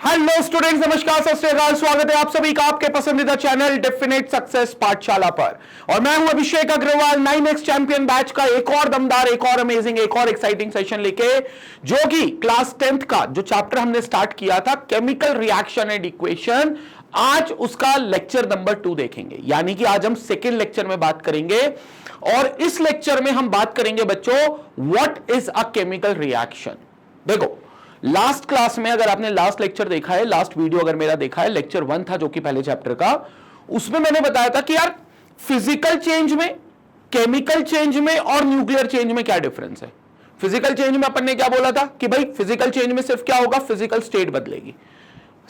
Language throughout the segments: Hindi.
हेलो स्टूडेंट्स, नमस्कार, सत श्री अकाल। स्वागत है आप सभी का आपके पसंदीदा चैनल डेफिनेट सक्सेस पाठशाला पर। और मैं हूं अभिषेक अग्रवाल, 9x चैंपियन बैच का एक और दमदार, एक और अमेजिंग, एक और एक्साइटिंग सेशन लेके, जो कि क्लास 10th का जो चैप्टर हमने स्टार्ट किया था, केमिकल रिएक्शन एंड इक्वेशन, आज उसका लेक्चर नंबर 2 देखेंगे। यानी कि आज हम सेकेंड लेक्चर में बात करेंगे। और इस लेक्चर में हम बात करेंगे बच्चों, what is a chemical reaction. देखो, लास्ट क्लास में अगर आपने लास्ट लेक्चर देखा है, लास्ट वीडियो अगर मेरा देखा है, लेक्चर 1 था जो कि पहले चैप्टर का, उसमें मैंने बताया था कि यार फिजिकल चेंज में, केमिकल चेंज में और न्यूक्लियर चेंज में क्या डिफरेंस है। फिजिकल चेंज में अपन ने क्या बोला था कि भाई फिजिकल चेंज में सिर्फ क्या होगा, फिजिकल स्टेट बदलेगी,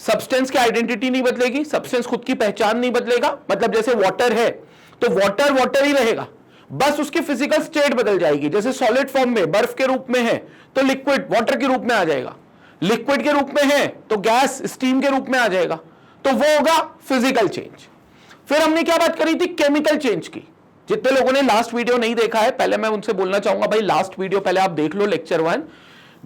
सब्सटेंस की आइडेंटिटी नहीं बदलेगी, सब्सटेंस खुद की पहचान नहीं बदलेगा। मतलब जैसे वाटर है तो वाटर वाटर ही रहेगा, बस उसकी फिजिकल स्टेट बदल जाएगी। जैसे सॉलिड फॉर्म में बर्फ के रूप में है तो लिक्विड वाटर के रूप में आ जाएगा, लिक्विड के रूप में है तो गैस स्टीम के रूप में आ जाएगा, तो वो होगा फिजिकल चेंज। फिर हमने क्या बात करी थी, केमिकल चेंज की। जितने लोगों ने लास्ट वीडियो नहीं देखा है, पहले मैं उनसे बोलना चाहूंगा भाई लास्ट वीडियो पहले आप देख लो, लेक्चर 1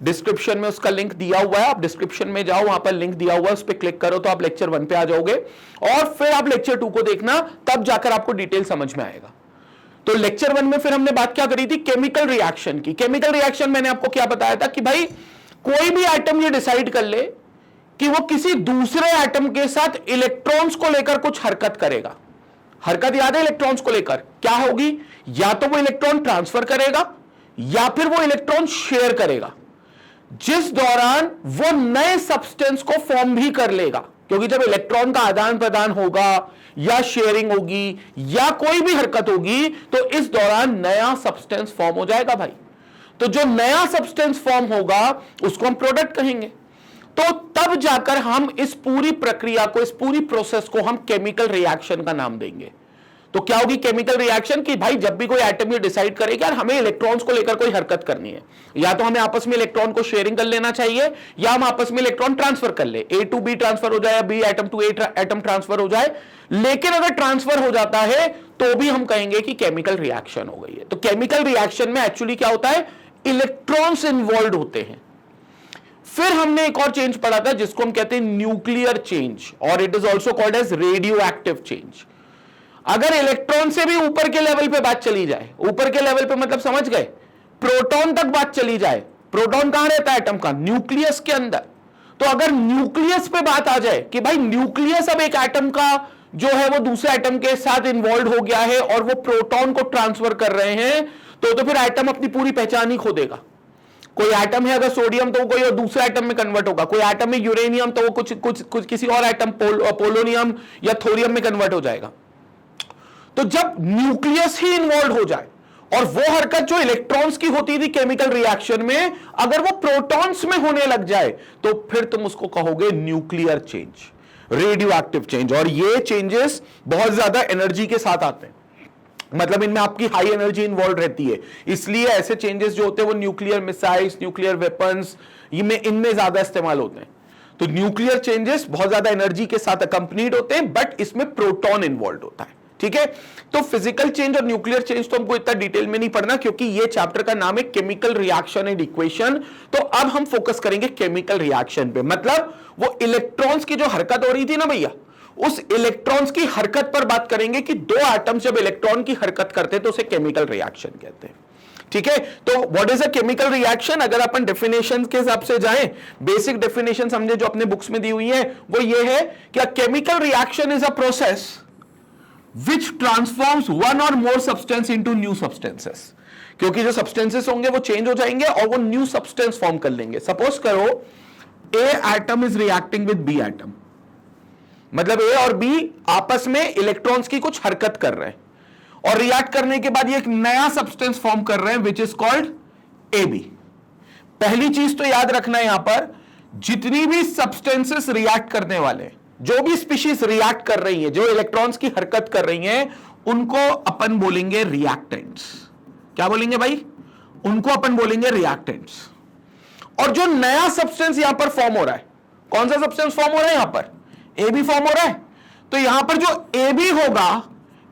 डिस्क्रिप्शन में उसका लिंक दिया हुआ है, आप डिस्क्रिप्शन में जाओ, वहां पर लिंक दिया हुआ है, उस पर क्लिक करो तो आप लेक्चर 1 पे आ जाओगे। और फिर आप लेक्चर 2 को देखना, तब जाकर आपको डिटेल समझ में आएगा। तो लेक्चर 1 में फिर हमने बात क्या करी थी, केमिकल रिएक्शन की। केमिकल रिएक्शन मैंने आपको क्या बताया था कि भाई कोई भी एटम ये डिसाइड कर ले कि वो किसी दूसरे एटम के साथ इलेक्ट्रॉन्स को लेकर कुछ हरकत करेगा। हरकत याद है, इलेक्ट्रॉन्स को लेकर क्या होगी, या तो वो इलेक्ट्रॉन ट्रांसफर करेगा या फिर वो इलेक्ट्रॉन शेयर करेगा, जिस दौरान वो नए सब्सटेंस को फॉर्म भी कर लेगा। क्योंकि जब इलेक्ट्रॉन का आदान प्रदान होगा या शेयरिंग होगी या कोई भी हरकत होगी तो इस दौरान नया सब्सटेंस फॉर्म हो जाएगा भाई। तो जो नया सब्सटेंस फॉर्म होगा उसको हम प्रोडक्ट कहेंगे। तो तब जाकर हम इस पूरी प्रक्रिया को, इस पूरी प्रोसेस को हम केमिकल रिएक्शन का नाम देंगे। तो क्या होगी केमिकल रिएक्शन की भाई जब भी कोई एटम ये डिसाइड करे कि यार हमें इलेक्ट्रॉन्स को लेकर कोई हरकत करनी है, या तो हमें आपस में इलेक्ट्रॉन को शेयरिंग कर लेना चाहिए या हम आपस में इलेक्ट्रॉन ट्रांसफर कर ले, ए टू बी ट्रांसफर हो जाए या B atom to A atom transfer हो जाए। लेकिन अगर ट्रांसफर हो जाता है तो भी हम कहेंगे कि केमिकल रिएक्शन हो गई है। तो केमिकल रिएक्शन में एक्चुअली क्या होता है, इलेक्ट्रॉन्स इन्वॉल्व होते हैं। फिर हमने एक और चेंज पढ़ा था जिसको हम कहते हैं न्यूक्लियर चेंज, और it is also called as radioactive change. अगर इलेक्ट्रॉन से भी ऊपर के लेवल पे बात चली जाए, ऊपर के लेवल पे मतलब समझ गए, प्रोटॉन तक बात चली जाए। प्रोटॉन कहां रहता है एटम का, न्यूक्लियस के अंदर। तो अगर न्यूक्लियस पे बात आ जाए कि भाई न्यूक्लियस अब एक एटम का जो है वो दूसरे एटम के साथ इन्वॉल्व हो गया है और वो प्रोटॉन को ट्रांसफर कर रहे हैं, तो फिर एटम अपनी पूरी पहचान ही खो देगा। कोई एटम है अगर सोडियम तो वो कोई और दूसरे एटम में कन्वर्ट होगा, कोई एटम में यूरेनियम तो वो कुछ किसी और एटम पोलोनियम या थोरियम में कन्वर्ट हो जाएगा। तो जब न्यूक्लियस ही इन्वॉल्व हो जाए और वो हरकत जो इलेक्ट्रॉन्स की होती थी केमिकल रिएक्शन में, अगर वो प्रोटॉन्स में होने लग जाए तो फिर तुम उसको कहोगे nuclear change, radio active change. और ये चेंजेस बहुत ज्यादा एनर्जी के साथ आते हैं, मतलब इनमें आपकी हाई एनर्जी इन्वॉल्व रहती है, इसलिए ऐसे चेंजेस जो होते हैं वो न्यूक्लियर मिसाइल्स, न्यूक्लियर वेपन्स, इनमें ज्यादा इस्तेमाल होते हैं। तो न्यूक्लियर चेंजेस बहुत ज्यादा एनर्जी के साथ अकंपनीड होते हैं, बट इसमें प्रोटॉन इन्वॉल्व होता है। ठीक है, तो फिजिकल चेंज और न्यूक्लियर चेंज तो हमको इतना डिटेल में नहीं पढ़ना, क्योंकि ये चैप्टर का नाम है केमिकल रिएक्शन एंड इक्वेशन। तो अब हम फोकस करेंगे केमिकल रिएक्शन पे, मतलब वो इलेक्ट्रॉन्स की जो हरकत हो रही थी ना भैया, उस इलेक्ट्रॉन्स की हरकत पर बात करेंगे कि दो एटम्स जब इलेक्ट्रॉन की हरकत करते हैं तो उसे केमिकल रिएक्शन कहते हैं। ठीक है, तो what is a chemical reaction, अगर अपन डेफिनेशन के हिसाब से जाएं, बेसिक डेफिनेशन समझे जो अपने बुक्स में दी हुई है, वो ये है कि अ chemical reaction is a process which transforms one or more substance into new substances। क्योंकि जो substances होंगे वो चेंज हो जाएंगे और वो न्यू सब्सटेंस फॉर्म कर लेंगे। सपोज करो A atom is reacting with B atom, मतलब A और B आपस में इलेक्ट्रॉन्स की कुछ हरकत कर रहे हैं और रिएक्ट करने के बाद ये एक नया सब्सटेंस फॉर्म कर रहे हैं विच इज कॉल्ड AB। पहली चीज तो याद रखना है यहां पर, जितनी भी सब्सटेंसेस रिएक्ट करने वाले हैं, जो भी स्पीशीज रिएक्ट कर रही है, जो इलेक्ट्रॉन्स की हरकत कर रही हैं, उनको अपन बोलेंगे रिएक्टेंट्स। क्या बोलेंगे भाई, उनको अपन बोलेंगे रिएक्टेंट्स। और जो नया सब्सटेंस यहां पर फॉर्म हो रहा है, कौन सा सब्सटेंस फॉर्म हो रहा है यहां पर, ए बी फॉर्म हो रहा है, तो यहां पर जो ए बी होगा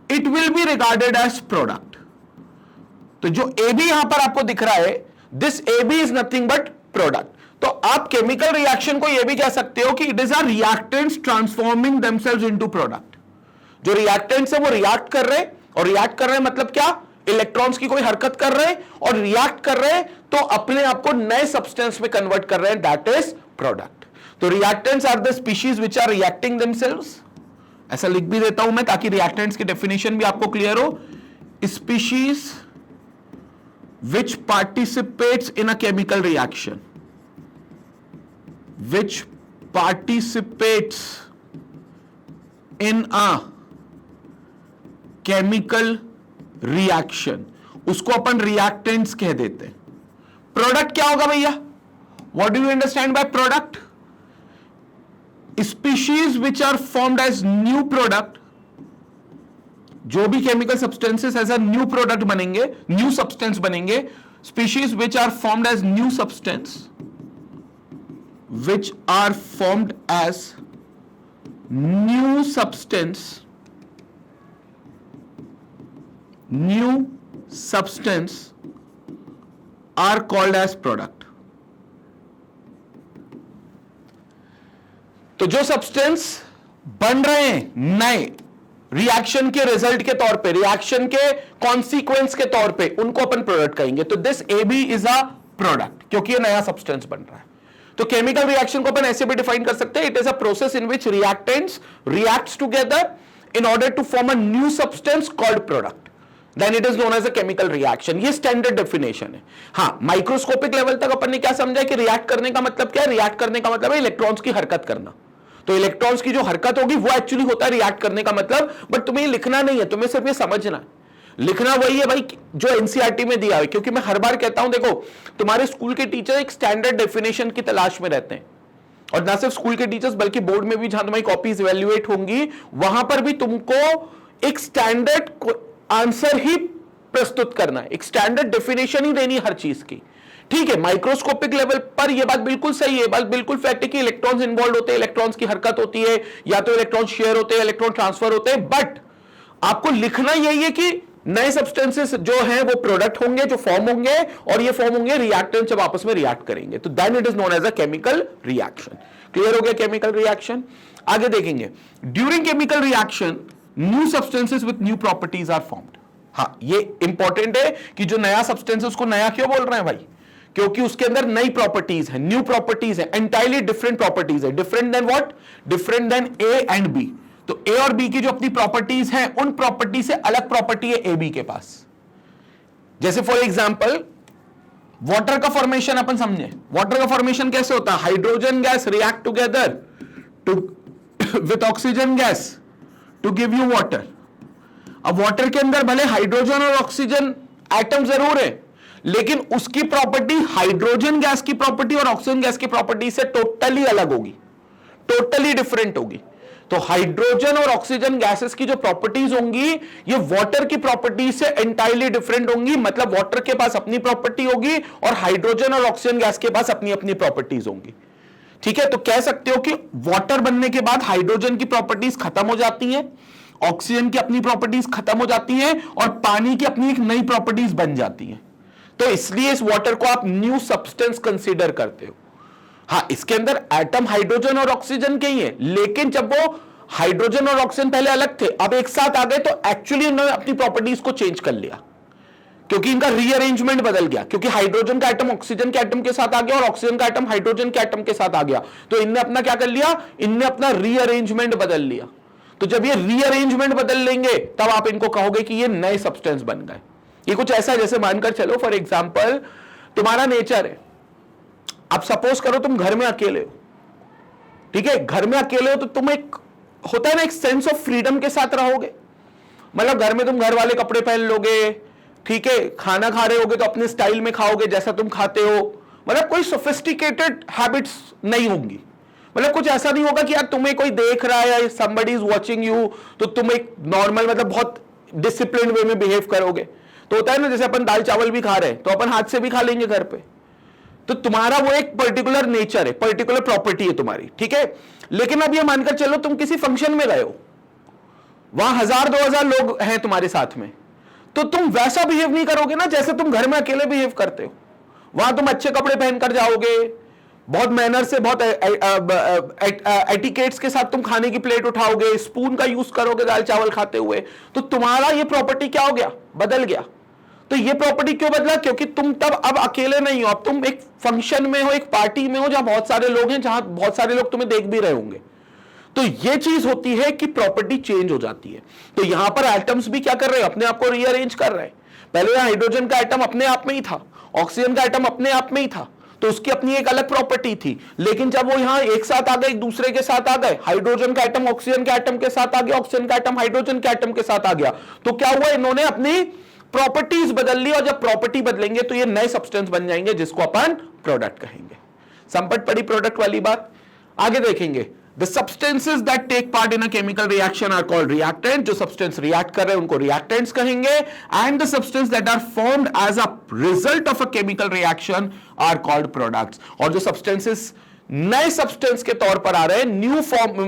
it will be regarded as product. तो जो ए बी यहां पर आपको दिख रहा है, this A B is nothing but product. तो आप केमिकल रिएक्शन को यह भी कह सकते हो कि it is a reactants transforming themselves into product. जो रिएक्टेंट्स है वो रिएक्ट कर रहे हैं, और रिएक्ट कर रहे हैं मतलब क्या, इलेक्ट्रॉन्स की कोई हरकत कर रहे हैं और रिएक्ट कर रहे हैं, तो अपने आप को नए सब्सटेंस में कन्वर्ट कर रहे हैं, दैट इज प्रोडक्ट। तो reactants are the species which are reacting themselves, ऐसा लिख भी देता हूं मैं ताकि रिएक्टेंट्स की डेफिनेशन भी आपको क्लियर हो। Species which participates in a chemical reaction, which participates in a chemical reaction, उसको अपन reactants कह देते हैं। प्रोडक्ट क्या होगा भैया, what do you understand by product? Species which are formed as new product, जो भी chemical substances as a new product बनेंगे, न्यू सब्सटेंस बनेंगे, species which are formed as new substance, which are formed as new substance are called as product। तो जो सब्सटेंस बन रहे हैं नए रिएक्शन के रिजल्ट के तौर पे, रिएक्शन के कॉन्सिक्वेंस के तौर पे, उनको अपन प्रोडक्ट कहेंगे। तो this A B is a product, क्योंकि ये नया सब्सटेंस बन रहा है। तो केमिकल रिएक्शन को अपन ऐसे भी डिफाइन कर सकते हैं, it is a process in which reactants reacts together in order to form a new substance called product, then it is known as a chemical reaction. ये स्टैंडर्ड डेफिनेशन है। हाँ, माइक्रोस्कोपिक लेवल तक अपन ने क्या समझा कि रिएक्ट करने का मतलब क्या है, रिएक्ट करने का मतलब है इलेक्ट्रॉन्स की हरकत करना। तो इलेक्ट्रॉन्स की जो हरकत होगी वो एक्चुअली होता है रिएक्ट करने का मतलब, बट तुम्हें लिखना नहीं है, तुम्हें सिर्फ ये समझना है। लिखना वही है भाई जो एनसीईआरटी में दिया है, क्योंकि मैं हर बार कहता हूं, देखो तुम्हारे स्कूल के टीचर एक स्टैंडर्ड डेफिनेशन की तलाश में रहते हैं, और ना सिर्फ स्कूल के टीचर्स बल्कि बोर्ड में भी जहां तुम्हारी कॉपीज इवैल्यूएट होंगी, वहां पर भी तुमको एक स्टैंडर्ड आंसर ही प्रस्तुत करना है, एक स्टैंडर्ड डेफिनेशन ही देनी हर चीज की। ठीक है, माइक्रोस्कोपिक लेवल पर यह बात बिल्कुल सही है, बात बिल्कुल फैक्ट है कि इलेक्ट्रॉन्स इन्वॉल्व होते हैं, इलेक्ट्रॉन्स की हरकत होती है, या तो इलेक्ट्रॉन शेयर होते हैं, इलेक्ट्रॉन ट्रांसफर होते हैं, बट आपको लिखना यही है कि नए सब्सटेंसेस जो हैं वो प्रोडक्ट होंगे, जो फॉर्म होंगे, और ये फॉर्म होंगे रिएक्टेंट जब आपस में रिएक्ट करेंगे, तो then it is known as a chemical reaction. Clear हो गया केमिकल रिएक्शन। आगे देखेंगे, during chemical reaction new substances with new properties are formed. हाँ, ये इंपॉर्टेंट है कि जो नया सब्सटेंस है उसको नया क्यों बोल रहे हैं भाई, क्योंकि उसके अंदर नई प्रॉपर्टीज है, न्यू प्रॉपर्टीज है, एंटायरली डिफरेंट प्रॉपर्टीज है। Different than what, different than A and B. तो ए और बी की जो अपनी प्रॉपर्टीज हैं, उन प्रॉपर्टी से अलग प्रॉपर्टी है ए बी के पास। जैसे फॉर एग्जांपल वाटर का फॉर्मेशन अपन समझे, वाटर का फॉर्मेशन कैसे होता है, hydrogen gas react together to with oxygen gas to give you water. अब वाटर के अंदर भले हाइड्रोजन और ऑक्सीजन एटम जरूर है, लेकिन उसकी प्रॉपर्टी हाइड्रोजन गैस की प्रॉपर्टी और ऑक्सीजन गैस की प्रॉपर्टी से टोटली अलग होगी, टोटली डिफरेंट होगी। तो हाइड्रोजन और ऑक्सीजन गैसेस की जो प्रॉपर्टीज होंगी, ये वाटर की प्रॉपर्टी से एंटायरली डिफरेंट होंगी। मतलब वाटर के पास अपनी प्रॉपर्टी होगी और हाइड्रोजन और ऑक्सीजन गैस के पास अपनी अपनी प्रॉपर्टीज होंगी। ठीक है, तो कह सकते हो कि वाटर बनने के बाद हाइड्रोजन की प्रॉपर्टीज खत्म हो जाती हैं, ऑक्सीजन की अपनी प्रॉपर्टीज खत्म हो जाती हैं, और पानी की अपनी एक नई प्रॉपर्टीज बन जाती हैं। तो इसलिए इस वाटर को आप न्यू सब्सटेंस कंसीडर करते हो। हाँ, इसके अंदर एटम हाइड्रोजन और ऑक्सीजन के ही है, लेकिन जब वो हाइड्रोजन और ऑक्सीजन पहले अलग थे, अब एक साथ आ गए, तो एक्चुअली उन्होंने अपनी प्रॉपर्टीज को चेंज कर लिया, क्योंकि इनका रीअरेंजमेंट बदल गया, क्योंकि हाइड्रोजन का एटम ऑक्सीजन के एटम के साथ आ गया और ऑक्सीजन का एटम हाइड्रोजन के एटम के साथ आ गया। तो इनने अपना क्या कर लिया, इनने अपना रीअरेंजमेंट बदल लिया। तो जब ये रीअरेंजमेंट बदल लेंगे, तब आप इनको कहोगे कि ये नए सब्सटेंस बन गए। ये कुछ ऐसा जैसे मानकर चलो, फॉर एग्जाम्पल तुम्हारा नेचर है, अब सपोज करो तुम घर में अकेले हो, ठीक है, घर में अकेले हो तो तुम एक होता है ना, एक सेंस ऑफ फ्रीडम के साथ रहोगे। मतलब घर में तुम घर वाले कपड़े पहन लोगे, ठीक है, खाना खा रहे होगे तो अपने स्टाइल में खाओगे जैसा तुम खाते हो। मतलब कोई सोफिस्टिकेटेड हैबिट्स नहीं होंगी। मतलब कुछ ऐसा नहीं होगा कि यार तुम्हें कोई देख रहा है, somebody is watching you, तो तुम एक नॉर्मल मतलब बहुत डिसिप्लिन वे में बिहेव करोगे। तो होता है ना, जैसे अपन दाल चावल भी खा रहे हैं तो अपन हाथ से भी खा लेंगे घर पे। तो तुम्हारा वो एक पर्टिकुलर नेचर है, पर्टिकुलर प्रॉपर्टी है तुम्हारी, ठीक है। लेकिन अब ये मानकर चलो तुम किसी फंक्शन में गए हो, वहां 1000-2000 लोग हैं तुम्हारे साथ में, तो तुम वैसा बिहेव नहीं करोगे ना जैसे तुम घर में अकेले बिहेव करते हो। वहां तुम अच्छे कपड़े पहनकर जाओगे, बहुत मैनर से, बहुत एटिकेट्स के साथ तुम खाने की प्लेट उठाओगे, स्पून का यूज करोगे दाल चावल खाते हुए, तो तुम्हारा ये प्रॉपर्टी क्या हो गया, बदल गया। तो ये प्रॉपर्टी क्यों बदला? क्योंकि तुम तब अब अकेले नहीं हो, अब तुम एक फंक्शन में हो, एक पार्टी में हो जहां बहुत सारे लोग हैं, जहां बहुत सारे लोग तुम्हें देख भी रहे होंगे। तो ये चीज होती है कि प्रॉपर्टी चेंज हो जाती है। तो यहां पर एटम्स भी क्या कर रहे हैं, अपने आप को रीअरेंज कर रहे हैं। पहले यहां हाइड्रोजन का एटम अपने आप में ही था, ऑक्सीजन का एटम अपने आप में ही था, तो उसकी अपनी एक अलग प्रॉपर्टी थी। लेकिन जब वो यहां एक साथ आ गए, एक दूसरे के साथ आ गए, हाइड्रोजन का एटम ऑक्सीजन के एटम के साथ आ गया, ऑक्सीजन का एटम हाइड्रोजन के एटम के साथ आ गया, तो क्या हुआ, इन्होंने अपनी प्रॉपर्टीज बदल ली। और जब प्रॉपर्टी बदलेंगे तो ये नए सब्सटेंस बन जाएंगे जिसको अपन प्रोडक्ट कहेंगे। संपट पड़ी प्रोडक्ट वाली बात। आगे देखेंगे, The substances that take part in a chemical reaction are called reactant. जो substance react कर रहे हैं उनको reactants कहेंगे, and the substances that are formed as a result of a chemical reaction are called products. और जो substances नए substance के तौर पर आ रहे हैं, न्यू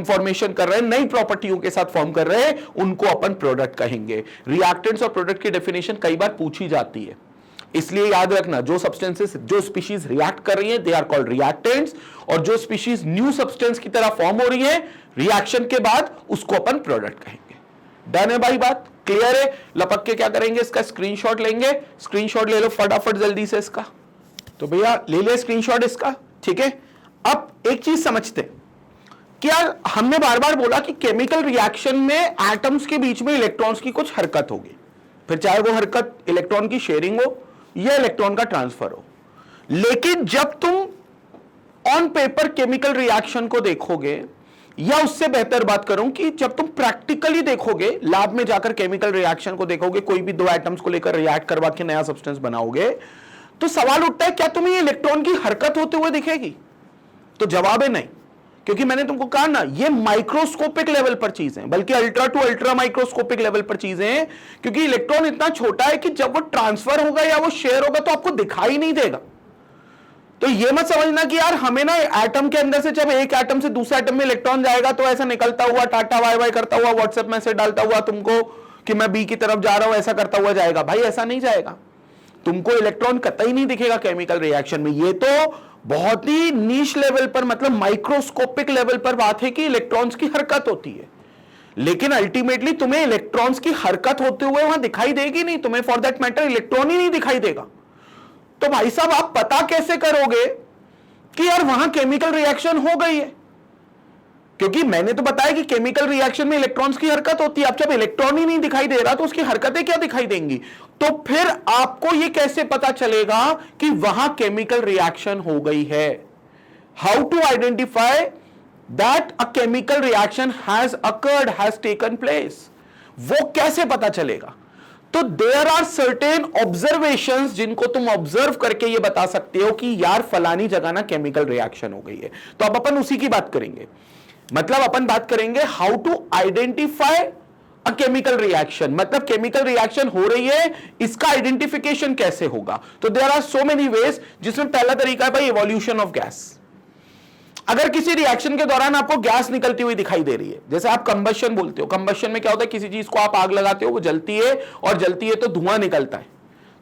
फॉर्मेशन कर रहे हैं, नई प्रॉपर्टियों के साथ फॉर्म कर रहे हैं, उनको अपन प्रोडक्ट कहेंगे। रिएक्टेंट्स और प्रोडक्ट की डेफिनेशन कई बार पूछी जाती है, इसलिए याद रखना, जो सब्सटेंसेस, जो स्पीशीज रिएक्ट कर रही हैं दे आर कॉल्ड रिएक्टेंट्स, और जो स्पीशीज न्यू सब्सटेंस की तरह फॉर्म हो रही है रिएक्शन के बाद, उसको अपन प्रोडक्ट कहेंगे। डन है भाई, बात क्लियर है? लपक के क्या करेंगे, इसका स्क्रीनशॉट लेंगे। स्क्रीनशॉट ले लो फटाफट जल्दी से इसका। तो भैया ले ले स्क्रीनशॉट इसका, ठीक है। अब एक चीज समझते कि यार हमने बार बार बोला कि केमिकल रिएक्शन में एटम्स के बीच में इलेक्ट्रॉन्स की कुछ हरकत होगी, फिर चाहे वो हरकत इलेक्ट्रॉन की शेयरिंग हो या इलेक्ट्रॉन का ट्रांसफर हो। लेकिन जब तुम ऑन पेपर केमिकल रिएक्शन को देखोगे, या उससे बेहतर बात करूं कि जब तुम प्रैक्टिकली देखोगे, लैब में जाकर केमिकल रिएक्शन को देखोगे, कोई भी दो एटम्स को लेकर रिएक्ट करवा के नया सब्सटेंस बनाओगे, तो सवाल उठता है क्या तुम्हें इलेक्ट्रॉन की हरकत होते हुए दिखेगी? तो जवाब है नहीं, क्योंकि मैंने तुमको कहा ना, ये माइक्रोस्कोपिक लेवल पर चीजें, बल्कि ultra to ultra microscopic level पर चीजें हैं, क्योंकि इलेक्ट्रॉन इतना छोटा है कि जब वो ट्रांसफर होगा या वो शेयर होगा तो आपको दिखाई नहीं देगा। तो ये मत समझना कि यार हमें ना एटम के अंदर से जब एक एटम से दूसरे एटम में इलेक्ट्रॉन जाएगा तो ऐसा निकलता हुआ, टाटा वाई वाई करता हुआ, व्हाट्सएप मैसेज डालता हुआ तुमको कि मैं बी की तरफ जा रहा हूं, ऐसा करता हुआ जाएगा। भाई ऐसा नहीं जाएगा, तुमको इलेक्ट्रॉन कतई नहीं दिखेगा केमिकल रिएक्शन में। ये तो बहुत ही नीश लेवल पर, मतलब माइक्रोस्कोपिक लेवल पर बात है कि इलेक्ट्रॉन्स की हरकत होती है, लेकिन अल्टीमेटली तुम्हें इलेक्ट्रॉन्स की हरकत होते हुए वहां दिखाई देगी नहीं, तुम्हें फॉर दैट मैटर इलेक्ट्रॉन ही नहीं दिखाई देगा। तो भाई साहब आप पता कैसे करोगे कि यार वहां केमिकल रिएक्शन हो गई है? क्योंकि मैंने तो बताया कि केमिकल रिएक्शन में इलेक्ट्रॉन्स की हरकत होती है। अब जब इलेक्ट्रॉन ही नहीं दिखाई दे रहा तो उसकी हरकतें क्या दिखाई देंगी? तो फिर आपको यह कैसे पता चलेगा कि वहां केमिकल रिएक्शन हो गई है? How to identify that a chemical reaction has occurred, has taken place, वो कैसे पता चलेगा? तो देयर आर सर्टेन ऑब्जर्वेशंस जिनको तुम ऑब्जर्व करके ये बता सकते हो कि यार फलानी जगह ना केमिकल रिएक्शन हो गई है। तो अब अपन उसी की बात करेंगे, मतलब अपन बात करेंगे how to identify a chemical reaction, मतलब केमिकल रिएक्शन हो रही है, इसका आइडेंटिफिकेशन कैसे होगा। तो there are so many ways, जिसमें पहला तरीका है भाई इवोल्यूशन ऑफ गैस। अगर किसी रिएक्शन के दौरान आपको गैस निकलती हुई दिखाई दे रही है, जैसे आप कंबशन बोलते हो, कंबशन में क्या होता है, किसी चीज को आप आग लगाते हो, वो जलती है और जलती है तो धुआं निकलता है,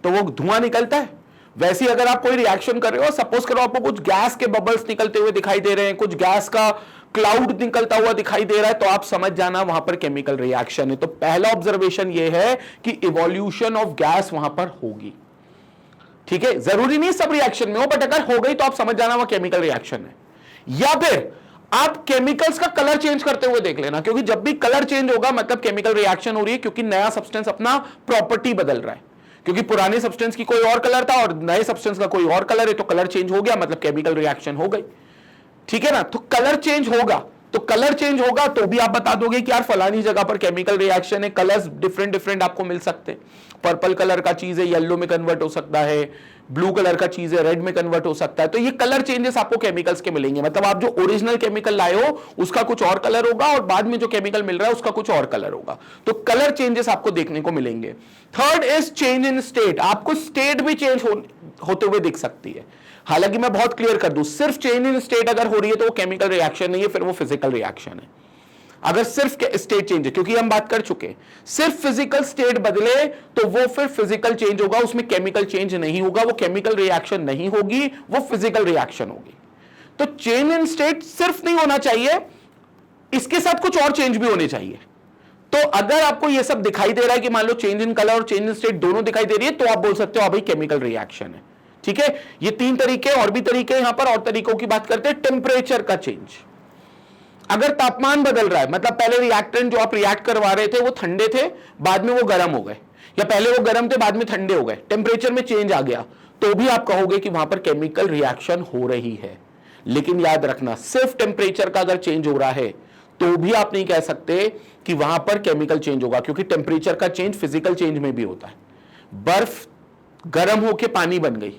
तो वो धुआं निकलता है। वैसे ही अगर आप कोई रिएक्शन कर रहे हो, सपोज करो आपको कुछ गैस के बबल्स निकलते हुए दिखाई दे रहे हैं, कुछ गैस का क्लाउड निकलता हुआ दिखाई दे रहा है, तो आप समझ जाना वहां पर केमिकल रिएक्शन है। तो पहला ऑब्जर्वेशन यह है कि इवोल्यूशन ऑफ गैस वहां पर होगी। ठीक है, जरूरी नहीं सब रिएक्शन में हो, बट अगर हो गई तो आप समझ जाना वह केमिकल रिएक्शन है। या फिर आप केमिकल्स का कलर चेंज करते हुए देख लेना, क्योंकि जब भी कलर चेंज होगा मतलब केमिकल रिएक्शन हो रही है, क्योंकि नया सब्सटेंस अपना प्रॉपर्टी बदल रहा है। क्योंकि पुराने सब्सटेंस की कोई और कलर था और नए सब्सटेंस का कोई और कलर है, तो कलर चेंज हो गया, मतलब केमिकल रिएक्शन हो गई। ठीक है ना, तो कलर चेंज होगा, तो कलर चेंज होगा तो भी आप बता दोगे कि यार फलानी जगह पर केमिकल रिएक्शन है। कलर्स डिफरेंट डिफरेंट आपको मिल सकते हैं, पर्पल कलर का चीज है येलो में कन्वर्ट हो सकता है, ब्लू कलर का चीज है रेड में कन्वर्ट हो सकता है। तो ये कलर चेंजेस आपको केमिकल्स के मिलेंगे, मतलब आप जो ओरिजिनल केमिकल लाए हो उसका कुछ और कलर होगा और बाद में जो केमिकल मिल रहा है उसका कुछ और कलर होगा। तो कलर चेंजेस आपको देखने को मिलेंगे। Third is change in state, आपको स्टेट भी चेंज होते हुए दिख सकती है। हालांकि मैं बहुत क्लियर कर दूं, सिर्फ चेंज इन स्टेट अगर हो रही है तो वो केमिकल रिएक्शन नहीं है, फिर वो फिजिकल रिएक्शन है। अगर सिर्फ स्टेट चेंज है, क्योंकि हम बात कर चुके हैं सिर्फ फिजिकल स्टेट बदले तो वो फिर फिजिकल चेंज होगा, उसमें केमिकल चेंज नहीं होगा, वो केमिकल रिएक्शन नहीं होगी, वो फिजिकल रिएक्शन होगी। तो चेंज इन स्टेट सिर्फ नहीं होना चाहिए, इसके साथ कुछ और चेंज भी होने चाहिए। तो अगर आपको ये सब दिखाई दे रहा है कि मान लो चेंज इन कलर और चेंज इन स्टेट दोनों दिखाई दे रही है, तो आप बोल सकते हो भाई केमिकल रिएक्शन है। ठीक है, ये 3 तरीके, और भी तरीके यहां पर, और तरीकों की बात करते हैं। टेम्परेचर का चेंज, अगर तापमान बदल रहा है, मतलब पहले रिएक्टेंट जो आप रिएक्ट करवा रहे थे वो ठंडे थे, बाद में वो गर्म हो गए, या पहले वो गर्म थे बाद में ठंडे हो गए, टेम्परेचर में चेंज आ गया, तो भी आप कहोगे कि वहां पर केमिकल रिएक्शन हो रही है। लेकिन याद रखना, सिर्फ टेम्परेचर का अगर चेंज हो रहा है तो भी आप नहीं कह सकते कि वहां पर केमिकल चेंज होगा, क्योंकि टेम्परेचर का चेंज फिजिकल चेंज में भी होता है। बर्फ गर्म होकर पानी बन गई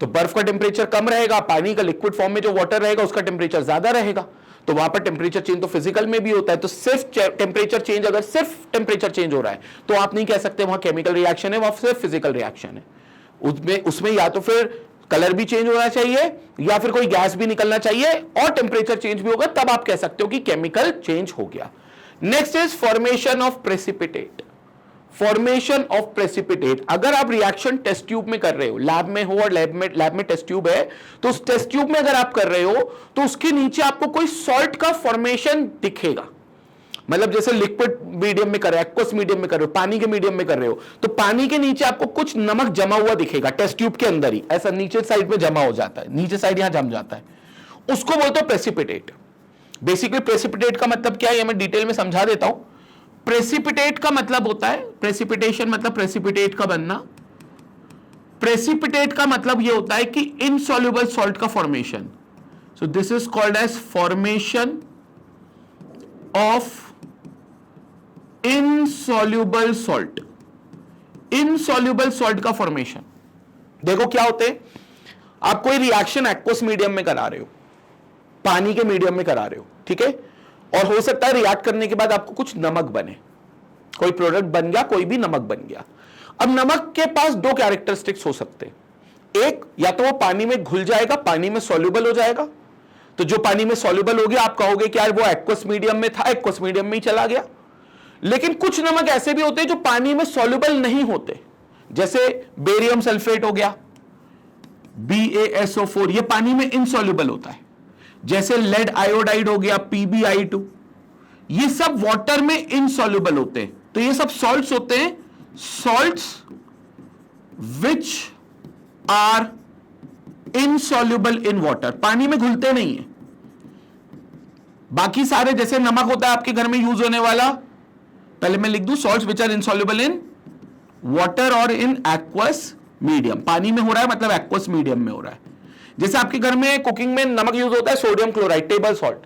तो बर्फ का टेम्परेचर कम रहेगा, पानी का लिक्विड फॉर्म में जो वाटर रहेगा उसका टेम्परेचर ज्यादा रहेगा, तो वहां पर टेम्परेचर चेंज तो फिजिकल में भी होता है। तो सिर्फ टेम्परेचर चेंज, अगर सिर्फ टेम्परेचर चेंज हो रहा है तो आप नहीं कह सकते वहां केमिकल रिएक्शन है, वहां सिर्फ फिजिकल रिएक्शन है। उसमें या तो फिर कलर भी चेंज होना चाहिए या फिर कोई गैस भी निकलना चाहिए और टेम्परेचर चेंज भी होगा, तब आप कह सकते हो कि केमिकल चेंज हो गया। Next is formation of precipitate. Formation of precipitate, अगर आप रिएक्शन टेस्ट ट्यूब में कर रहे हो, लैब में हो और लैब में टेस्ट ट्यूब है, तो उस टेस्ट ट्यूब में अगर आप कर रहे हो तो उसके नीचे आपको कोई सॉल्ट का फॉर्मेशन दिखेगा। मतलब जैसे लिक्विड मीडियम में कर रहे हो, एक्वस मीडियम में कर रहे हो, पानी के मीडियम में कर रहे हो, तो पानी के नीचे आपको कुछ नमक जमा हुआ दिखेगा टेस्ट ट्यूब के अंदर ही, ऐसा नीचे साइड में जमा हो जाता है, नीचे साइड यहां जम जाता है, उसको बोलते हो प्रेसिपिटेट। बेसिकली प्रेसिपिटेट का मतलब क्या है ये मैं डिटेल में समझा देता हूं। प्रेसिपिटेट का मतलब होता है, प्रेसिपिटेशन मतलब प्रेसिपिटेट का बनना। प्रेसिपिटेट का मतलब यह होता है कि इनसॉल्युबल सॉल्ट का formation. So this is called as formation of insoluble salt. Insoluble salt का फॉर्मेशन, देखो क्या होते हैं, आप कोई रिएक्शन एक्वस मीडियम में करा रहे हो, पानी के मीडियम में करा रहे हो, ठीक है, और हो सकता है रिएक्ट करने के बाद आपको कुछ नमक बने, कोई प्रोडक्ट बन गया, कोई भी नमक बन गया। अब नमक के पास 2 कैरेक्टरिस्टिक्स हो सकते हैं, एक या तो वो पानी में घुल जाएगा, पानी में सॉल्युबल हो जाएगा, तो जो पानी में सॉल्युबल हो गया आप कहोगे कि यार वो एक्वस मीडियम में था, एक्वस मीडियम में ही चला गया। लेकिन कुछ नमक ऐसे भी होते हैं जो पानी में सॉल्युबल नहीं होते, जैसे बेरियम सल्फेट हो गया, BaSO4, ये पानी में इनसॉल्युबल होता है। जैसे लेड आयोडाइड हो गया, PbI2, ये सब वाटर में इनसॉल्युबल होते हैं। तो ये सब सॉल्ट्स होते हैं, salts which are insoluble in water, पानी में घुलते नहीं है। बाकी सारे जैसे नमक होता है आपके घर में यूज होने वाला, पहले मैं लिख दूं, salts which are insoluble in water और इन एक्वस मीडियम। पानी में हो रहा है मतलब एक्वस मीडियम में हो रहा है। जैसे आपके घर में कुकिंग में नमक यूज होता है, सोडियम क्लोराइड, टेबल सॉल्ट,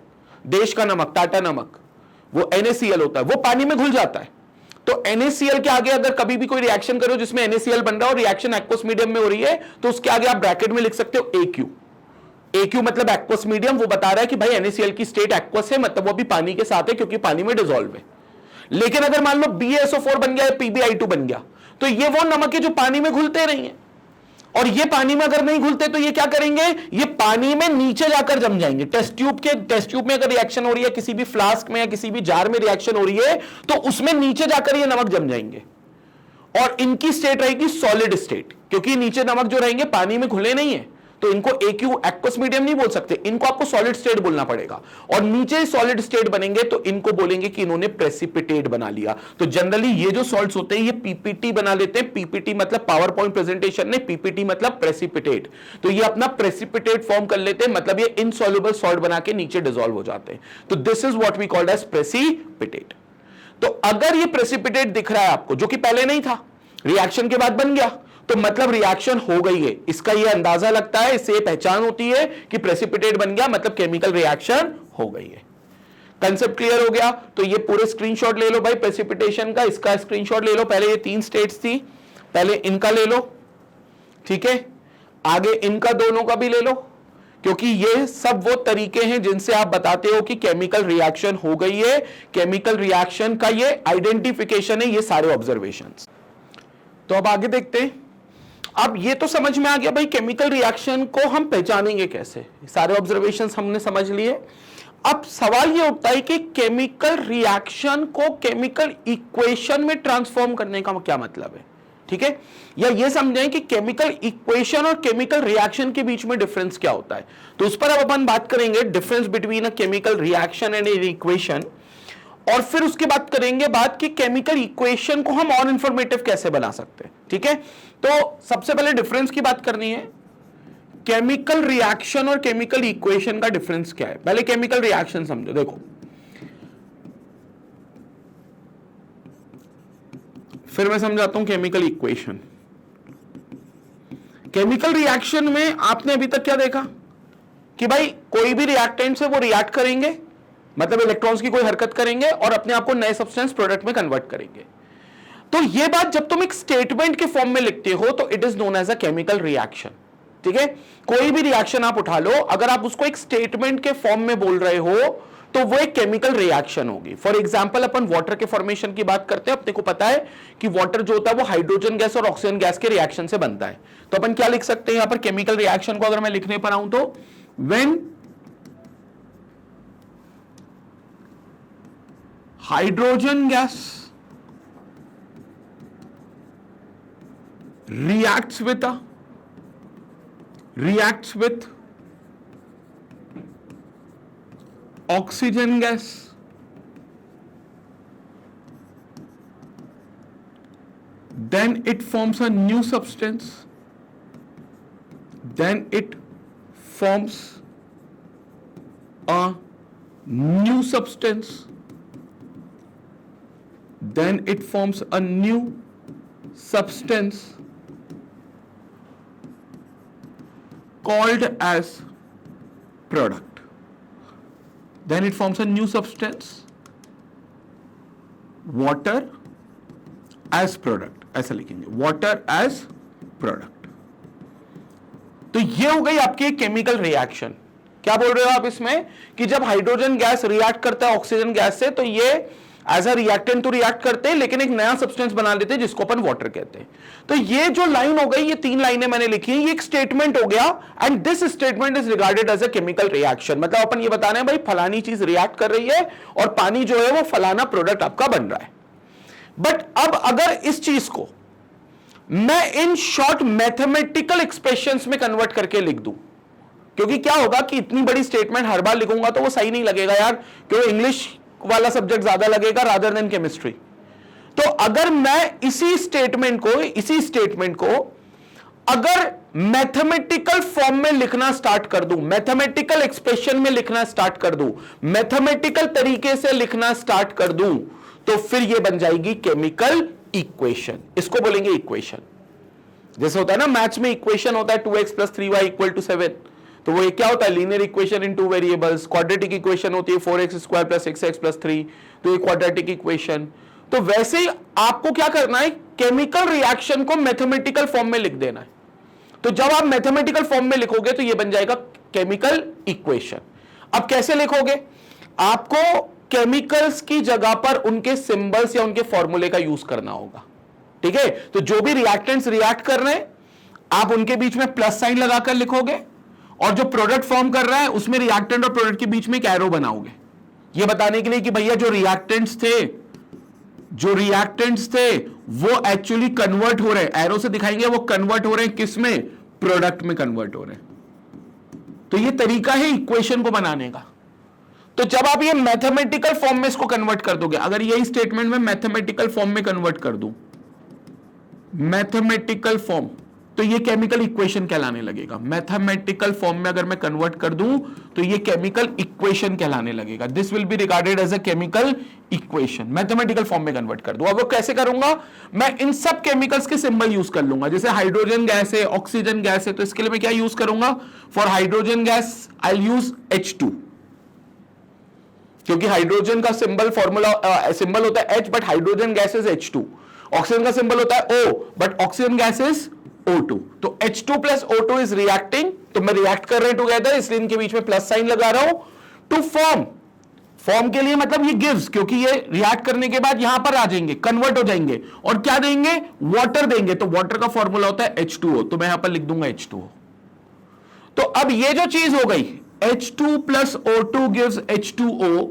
देश का नमक, टाटा नमक, वो NaCl होता है, वो पानी में घुल जाता है। तो NaCl के आगे अगर कभी भी कोई रिएक्शन करो जिसमें NaCl बन रहा है और रिएक्शन एक्वस मीडियम में हो रही है, तो उसके आगे आप ब्रैकेट में लिख सकते हो AQ। AQ मतलब एक्वस मीडियम, वो बता रहा है कि भाई NaCl की स्टेट एक्वस है, मतलब वो भी पानी के साथ है क्योंकि पानी में डिसॉल्व है। लेकिन अगर मान लो BaSO4 बन गया या PbI2 बन गया, तो ये वो नमक है जो पानी में घुलते नहीं है, और ये पानी में अगर नहीं घुलते तो ये क्या करेंगे, ये पानी में नीचे जाकर जम जाएंगे। टेस्ट ट्यूब में अगर रिएक्शन हो रही है, किसी भी फ्लास्क में या किसी भी जार में रिएक्शन हो रही है, तो उसमें नीचे जाकर ये नमक जम जाएंगे और इनकी स्टेट रहेगी सॉलिड स्टेट, क्योंकि नीचे नमक जो रहेंगे पानी में घुले नहीं है, तो इनको AQ एक्वस मीडियम नहीं बोल सकते, इनको आपको सॉलिड स्टेट बोलना पड़ेगा। और नीचे सॉलिड स्टेट बनेंगे तो इनको बोलेंगे कि इन्होंने प्रेसिपिटेट बना लिया। तो जनरली ये जो सॉल्ट्स होते हैं ये PPT बना लेते हैं। PPT मतलब पावर पॉइंट प्रेजेंटेशन नहीं, PPT मतलब प्रेसिपिटेट। तो ये अपना प्रेसिपिटेट फॉर्म कर लेते हैं, मतलब ये इनसॉल्युबल सॉल्ट बना के नीचे डिसॉल्व हो जाते हैं। तो this is what we called as precipitate. तो अगर ये प्रेसिपिटेट दिख रहा है आपको, जो कि पहले नहीं था, रिएक्शन के बाद बन गया, तो मतलब रिएक्शन हो गई है, इसका ये अंदाजा लगता है, इससे पहचान होती है कि प्रेसिपिटेट बन गया, मतलब केमिकल रिएक्शन हो गई है। कंसेप्ट क्लियर हो गया? तो ये पूरे स्क्रीनशॉट ले लो भाई प्रेसिपिटेशन का, इसका स्क्रीनशॉट ले लो। पहले ये 3 स्टेट्स थी, पहले इनका ले लो, ठीक है, आगे इनका दोनों का भी ले लो, क्योंकि ये सब वो तरीके हैं जिनसे आप बताते हो कि केमिकल रिएक्शन हो गई है। केमिकल रिएक्शन का ये आइडेंटिफिकेशन है, ये सारे ऑब्जर्वेशंस। तो अब आगे देखते हैं। अब ये तो समझ में आ गया भाई केमिकल रिएक्शन को हम पहचानेंगे कैसे, सारे ऑब्जर्वेशंस हमने समझ लिए। अब सवाल ये उठता है कि केमिकल रिएक्शन को केमिकल इक्वेशन में ट्रांसफॉर्म करने का क्या मतलब है। ठीक है, या ये समझें कि केमिकल इक्वेशन और केमिकल रिएक्शन के बीच में डिफरेंस क्या होता है। तो उस पर अब अपन बात करेंगे, difference between a chemical reaction and an equation, और फिर उसके बाद करेंगे बात कि केमिकल इक्वेशन को हम और इंफॉर्मेटिव कैसे बना सकते हैं। ठीक है, तो सबसे पहले डिफरेंस की बात करनी है। केमिकल रिएक्शन और केमिकल इक्वेशन का डिफरेंस क्या है। पहले केमिकल रिएक्शन समझो। देखो, फिर मैं समझाता हूं केमिकल इक्वेशन। केमिकल रिएक्शन में आपने अभी तक क्या देखा कि भाई कोई भी रिएक्टेंट से वो रिएक्ट करेंगे, मतलब इलेक्ट्रॉन्स की कोई हरकत करेंगे और अपने आप को नए सब्सटेंस प्रोडक्ट में कन्वर्ट करेंगे। तो ये बात जब तुम एक स्टेटमेंट के फॉर्म में लिखते हो तो it is known as a chemical reaction. ठीक है, कोई भी रिएक्शन आप उठा लो, अगर आप उसको एक स्टेटमेंट के फॉर्म में बोल रहे हो तो वो एक केमिकल रिएक्शन होगी। फॉर एग्जांपल अपन वाटर के फॉर्मेशन की बात करते हैं, अपने को पता है कि वाटर जो होता है वो हाइड्रोजन गैस और ऑक्सीजन गैस के रिएक्शन से बनता है। तो अपन क्या लिख सकते हैं यहां पर केमिकल रिएक्शन को, अगर मैं लिखने पर आऊं तो when hydrogen gas reacts with oxygen gas, then it forms a new substance, then it forms a new substance, then it forms a new substance called as product. Then it forms a new substance, water as product. ऐसा लिखेंगे, water as product. तो ये हो गई आपकी केमिकल रिएक्शन। क्या बोल रहे हो आप इसमें कि जब हाइड्रोजन गैस रिएक्ट करता है ऑक्सीजन गैस से तो ये एज अ रिएक्टेंट तो रिएक्ट करते हैं लेकिन एक नया सब्सटेंस बना लेते हैं जिसको अपन वाटर कहते हैं। तो ये जो लाइन हो गई, ये 3 लाइनें मैंने लिखी हैं, ये एक स्टेटमेंट हो गया and this statement is regarded as a chemical reaction. मतलब अपन ये बता रहे हैं भाई फलानी चीज रिएक्ट कर रही है और पानी जो है वो फलाना प्रोडक्ट आपका बन रहा है। बट अब अगर इस चीज को मैं इन शॉर्ट मैथमेटिकल एक्सप्रेशंस में कन्वर्ट करके लिख दूं, क्योंकि क्या होगा कि इतनी बड़ी स्टेटमेंट हर बार लिखूंगा तो वो सही नहीं लगेगा यार, क्योंकि इंग्लिश वाला सब्जेक्ट ज्यादा लगेगा रादर देन केमिस्ट्री। तो अगर मैं इसी स्टेटमेंट को अगर मैथमेटिकल फॉर्म में लिखना स्टार्ट कर दूं, मैथमेटिकल एक्सप्रेशन में लिखना स्टार्ट कर दूं, मैथमेटिकल तरीके से लिखना स्टार्ट कर दूं, तो फिर यह बन जाएगी केमिकल इक्वेशन। इसको बोलेंगे इक्वेशन। जैसे होता है ना मैथ्स में इक्वेशन होता है 2x + 3y = 7, तो वो क्या होता है linear equation in 2 variables. Quadratic equation होती है 4x² + 6x + 3, तो ये क्वाड्रेटिक इक्वेशन। तो वैसे ही आपको क्या करना है, केमिकल रिएक्शन को मैथमेटिकल फॉर्म में लिख देना है। तो जब आप मैथमेटिकल फॉर्म में लिखोगे तो ये बन जाएगा केमिकल इक्वेशन। अब कैसे लिखोगे, आपको केमिकल्स की जगह पर उनके सिंबल्स या उनके फॉर्मूले का यूज करना होगा। ठीक है, तो जो भी रिएक्टेंट्स रिएक्ट कर रहे हैं आप उनके बीच में प्लस साइन लगाकर लिखोगे, और जो प्रोडक्ट फॉर्म कर रहा है उसमें रिएक्टेंट और प्रोडक्ट के बीच में एक एरो बनाओगे, ये बताने के लिए कि भैया जो रिएक्टेंट्स थे वो एक्चुअली कन्वर्ट हो रहे हैं। एरो से दिखाएंगे वो कन्वर्ट हो रहे हैं, किस में, प्रोडक्ट में कन्वर्ट हो रहे हैं। तो ये तरीका है इक्वेशन को बनाने का। तो जब आप ये मैथमेटिकल फॉर्म में इसको कन्वर्ट कर दोगे, अगर यही स्टेटमेंट में मैथमेटिकल फॉर्म में कन्वर्ट कर दूं, मैथमेटिकल फॉर्म, तो ये केमिकल इक्वेशन कहलाने लगेगा। मैथमेटिकल फॉर्म में अगर मैं कन्वर्ट कर दूं तो ये केमिकल इक्वेशन कहलाने लगेगा। This will be regarded as a chemical equation. Mathematical form में कन्वर्ट कर दूं। अब वो कैसे करूंगा, मैं इन सब केमिकल्स के सिंबल यूज कर लूंगा। जैसे हाइड्रोजन गैस है, ऑक्सीजन गैस है, तो इसके लिए मैं क्या यूज करूंगा, for hydrogen gas I will use H2, क्योंकि हाइड्रोजन का सिंबल सिंबल होता है H, but hydrogen gas is H2। Oxygen का सिंबल होता है O, but oxygen gas is O2। तो H2 + O2 इज रिएक्टिंग, तो मैं रिएक्ट कर रहे हैं टुगेदर, इसलिए इनके बीच में प्लस साइन लगा रहा हूं। टू फॉर्म के लिए मतलब ये गिव्स, क्योंकि ये रिएक्ट करने के बाद यहां पर आ जाएंगे, कन्वर्ट हो जाएंगे, और क्या देंगे, वाटर देंगे। तो वाटर का फॉर्मूला होता है H2O, तो मैं यहां पर लिख दूंगा H2O। तो अब ये जो चीज हो गई H2 + O2 गिव्स H2O,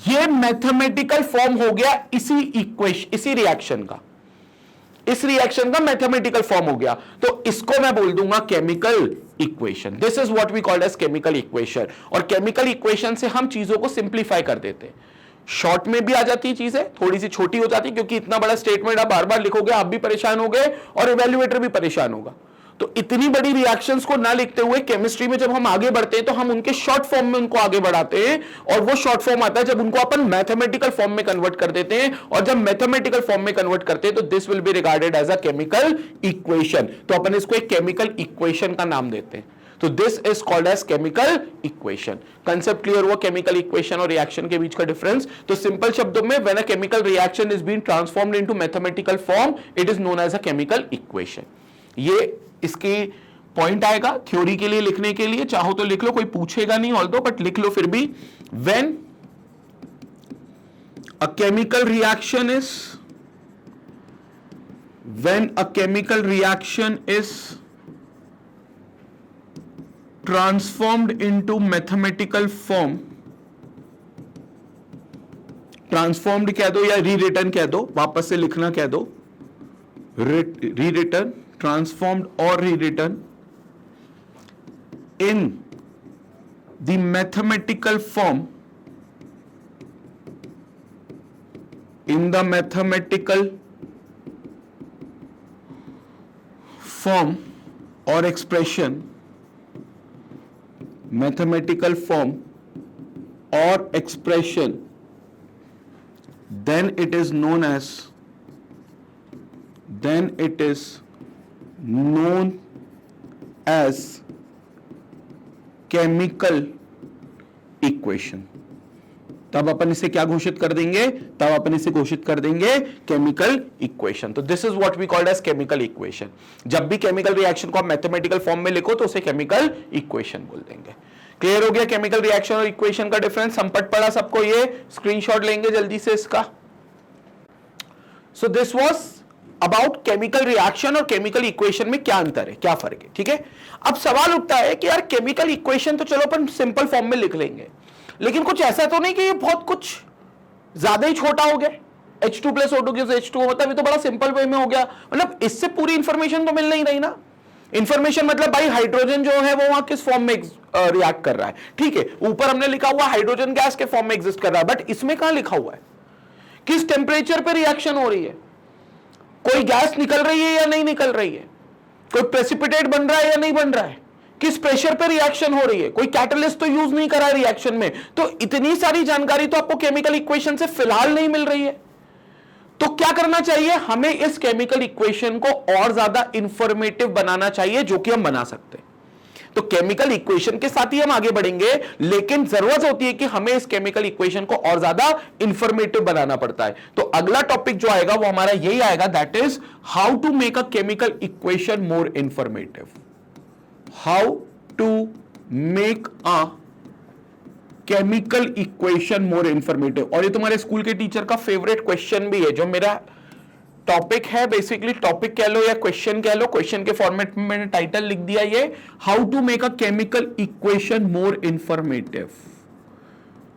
ये मैथमेटिकल फॉर्म हो गया इसी रिएक्शन का। इस रिएक्शन का मैथमेटिकल फॉर्म हो गया, तो इसको मैं बोल दूंगा chemical equation. This is what we called as chemical equation. और केमिकल इक्वेशन से हम चीजों को सिंप्लीफाई कर देते हैं, शॉर्ट में भी आ जाती है चीजें, थोड़ी सी छोटी हो जाती है, क्योंकि इतना बड़ा स्टेटमेंट आप बार बार लिखोगे आप भी परेशान हो गए और इवैल्यूएटर भी परेशान होगा। तो इतनी बड़ी रिएक्शंस को ना लिखते हुए केमिस्ट्री में जब हम आगे बढ़ते हैं तो हम उनके शॉर्ट फॉर्म में उनको आगे बढ़ाते हैं, और वो शॉर्ट फॉर्म आता है जब उनको अपन मैथमेटिकल फॉर्म में कन्वर्ट कर देते हैं, और जब मैथमेटिकल फॉर्म में कन्वर्ट करते हैं तो this will be regarded as a chemical equation. तो अपन इसको एक केमिकल इक्वेशन का नाम देते हैं। तो this is called as chemical equation. Concept clear हुआ केमिकल इक्वेशन और रिएक्शन के बीच का डिफरेंस। तो सिंपल शब्दों में when a chemical reaction is being transformed into mathematical form it is known as a chemical equation. ये इसकी पॉइंट आएगा थ्योरी के लिए लिखने के लिए, चाहो तो लिख लो, कोई पूछेगा नहीं ऑल्दो, बट लिख लो फिर भी। When a chemical reaction is transformed into mathematical form, transformed कह दो या रीरिटन कह दो, वापस से लिखना कह दो, rewritten, transformed or rewritten in the mathematical form, in the mathematical form or expression, mathematical form or expression, then it is known as chemical equation. तब अपन इसे क्या घोषित कर देंगे, तब अपन इसे घोषित कर देंगे केमिकल इक्वेशन। तो this is what we called as chemical equation. जब भी केमिकल रिएक्शन को आप मैथमेटिकल फॉर्म में लिखो तो उसे केमिकल इक्वेशन बोल देंगे। क्लियर हो गया केमिकल रिएक्शन और इक्वेशन का डिफरेंस? संपट पड़ा सबको? ये स्क्रीनशॉट लेंगे जल्दी से इसका। So this was about chemical reaction और केमिकल इक्वेशन में क्या अंतर है, क्या फर्क है। ठीक है, अब सवाल उठता है कि यार केमिकल इक्वेशन तो चलो अपन सिंपल फॉर्म में लिख लेंगे, लेकिन कुछ ऐसा तो नहीं कि ये बहुत कुछ ज्यादा ही छोटा हो गया, H2 + O2 = H2O, मतलब ये तो बड़ा सिंपल वे में हो गया, मतलब इससे पूरी इंफॉर्मेशन तो मिल नहीं रही ना। इंफॉर्मेशन मतलब भाई हाइड्रोजन जो है वो वहां किस फॉर्म में रिएक्ट कर रहा है, ठीक है, ऊपर हमने लिखा हुआ हाइड्रोजन गैस के फॉर्म में एग्जिस्ट कर रहा है, बट इसमें कहां लिखा हुआ है किस टेम्परेचर पे रिएक्शन हो रही है, कोई गैस निकल रही है या नहीं निकल रही है, कोई प्रेसिपिटेट बन रहा है या नहीं बन रहा है, किस प्रेशर पे रिएक्शन हो रही है, कोई कैटलिस्ट तो यूज नहीं करा है रिएक्शन में। तो इतनी सारी जानकारी तो आपको केमिकल इक्वेशन से फिलहाल नहीं मिल रही है। तो क्या करना चाहिए, हमें इस केमिकल इक्वेशन को और ज्यादा इंफॉर्मेटिव बनाना चाहिए, जो कि हम बना सकते हैं। तो केमिकल इक्वेशन के साथ ही हम आगे बढ़ेंगे, लेकिन जरूरत होती है कि हमें इस केमिकल इक्वेशन को और ज्यादा इंफॉर्मेटिव बनाना पड़ता है। तो अगला टॉपिक जो आएगा वो हमारा यही आएगा, that is how to make a chemical equation more informative. How to make a chemical equation more informative. और ये तुम्हारे स्कूल के टीचर का फेवरेट क्वेश्चन भी है, जो मेरा टॉपिक है, बेसिकली टॉपिक कह लो या क्वेश्चन कह लो, क्वेश्चन के फॉर्मेट में मैंने टाइटल लिख दिया ये, how to make a chemical equation more informative.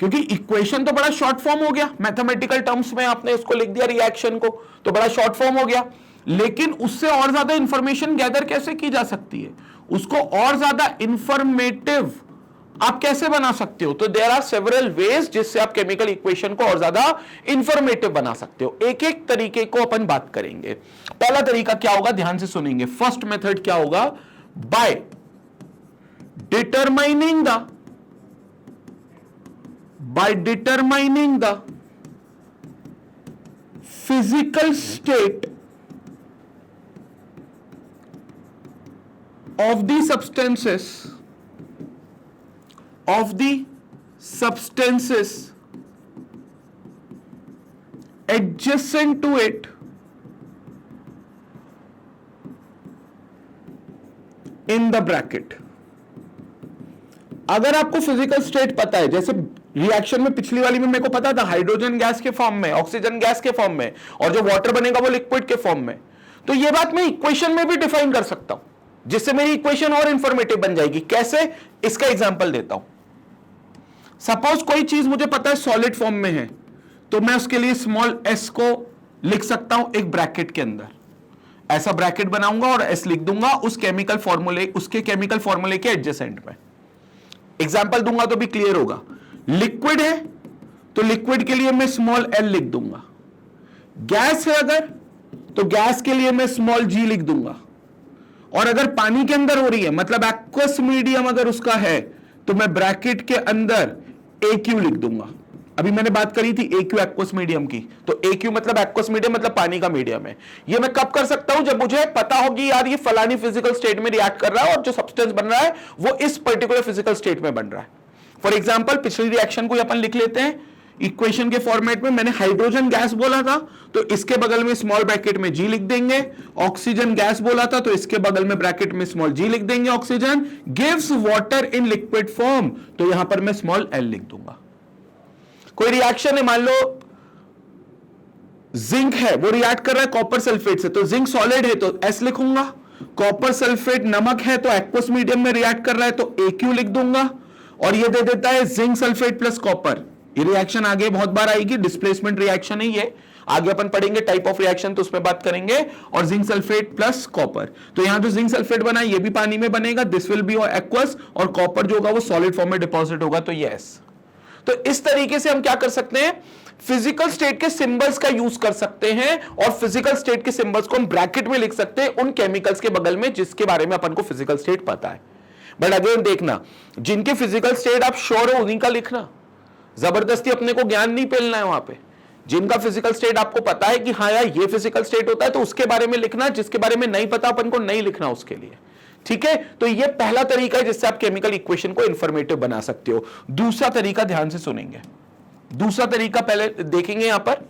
क्योंकि इक्वेशन तो बड़ा शॉर्ट फॉर्म हो गया, मैथमेटिकल टर्म्स में आपने उसको लिख दिया रिएक्शन को, तो बड़ा शॉर्ट फॉर्म हो गया, लेकिन उससे और ज्यादा इंफॉर्मेशन गैदर कैसे की जा सकती है, उसको और ज्यादा इंफॉर्मेटिव आप कैसे बना सकते हो। तो देयर आर सेवरल वेज जिससे आप केमिकल इक्वेशन को और ज्यादा इंफॉर्मेटिव बना सकते हो। एक एक तरीके को अपन बात करेंगे। पहला तरीका क्या होगा, ध्यान से सुनेंगे। फर्स्ट मेथड क्या होगा, by determining the physical state of the substances adjacent to it in the bracket। अगर आपको फिजिकल स्टेट पता है, जैसे रिएक्शन में पिछली वाली में मेरे को पता था हाइड्रोजन गैस के फॉर्म में, ऑक्सीजन गैस के फॉर्म में, और जो वाटर बनेगा वो लिक्विड के फॉर्म में, तो ये बात मैं इक्वेशन में भी डिफाइन कर सकता हूं, जिससे मेरी इक्वेशन और इंफॉर्मेटिव बन जाएगी। कैसे, इसका एग्जांपल देता हूं। सपोज कोई चीज मुझे पता है सॉलिड फॉर्म में है, तो मैं उसके लिए स्मॉल s को लिख सकता हूं एक ब्रैकेट के अंदर। ऐसा ब्रैकेट बनाऊंगा और एस लिख दूंगा उस केमिकल फॉर्मूले, उसके केमिकल फॉर्मूले के एडजेसेंट में। एग्जाम्पल दूंगा तो भी क्लियर होगा। लिक्विड है तो लिक्विड के लिए मैं स्मॉल एल लिख दूंगा, गैस है अगर तो गैस के लिए मैं स्मॉल जी लिख दूंगा, और अगर पानी के अंदर हो रही है मतलब एक्वस मीडियम अगर उसका है तो मैं ब्रैकेट के अंदर AQ लिख दूंगा। अभी मैंने बात करी थी AQ एक्वस मीडियम की, तो AQ मतलब एक्वस मीडियम मतलब पानी का मीडियम है। ये मैं कब कर सकता हूं, जब मुझे पता होगी यार ये फलानी फिजिकल स्टेट में रिएक्ट कर रहा है और जो सब्सटेंस बन रहा है वो इस पर्टिकुलर फिजिकल स्टेट में बन रहा है। फॉर एग्जाम्पल पिछली रिएक्शन को अपन लिख लेते हैं इक्वेशन के फॉर्मेट में। मैंने हाइड्रोजन गैस बोला था तो इसके बगल में स्मॉल ब्रैकेट में G लिख देंगे। ऑक्सीजन गैस बोला था तो इसके बगल में ब्रैकेट में स्मॉल G लिख देंगे। Oxygen gives water in liquid form तो यहां पर मैं स्मॉल L लिख दूंगा। कोई रिएक्शन है, मान लो जिंक है वो रिएक्ट कर रहा है कॉपर सल्फेट से, तो जिंक सॉलिड है तो S लिखूंगा। कॉपर सल्फेट नमक है तो एक्वस मीडियम में रिएक्ट कर रहा है तो AQ लिख दूंगा, और ये दे देता है जिंक सल्फेट प्लस कॉपर। ये रिएक्शन आगे बहुत बार आएगी, डिस्प्लेसमेंट रिएक्शन है ये, आगे अपन पढ़ेंगे टाइप ऑफ रिएक्शन तो उसमें बात करेंगे। और जिंक सल्फेट प्लस कॉपर, तो यहां जो जिंक सल्फेट बना ये भी पानी में बनेगा, दिस विल बी एक्वस, और कॉपर जो होगा वो सॉलिड फॉर्म में डिपॉजिट होगा तो यस। तो इस तरीके से हम क्या कर सकते हैं, फिजिकल स्टेट के सिंबल्स का यूज कर सकते हैं, और फिजिकल स्टेट के सिंबल्स को हम ब्रैकेट में लिख सकते हैं उन केमिकल्स के बगल में जिसके बारे में अपन को फिजिकल स्टेट पता है। बट अगेन देखना, जिनके फिजिकल स्टेट आप श्योर हो उन्हीं का लिखना, जबरदस्ती अपने को ज्ञान नहीं पेलना है वहां पे। जिनका फिजिकल स्टेट आपको पता है कि हाँ यार ये फिजिकल स्टेट होता है तो उसके बारे में लिखना, जिसके बारे में नहीं पता अपन को नहीं लिखना उसके लिए। ठीक है, तो ये पहला तरीका है जिससे आप केमिकल इक्वेशन को इंफॉर्मेटिव बना सकते हो। दूसरा तरीका ध्यान से सुनेंगे, दूसरा तरीका पहले देखेंगे। यहां पर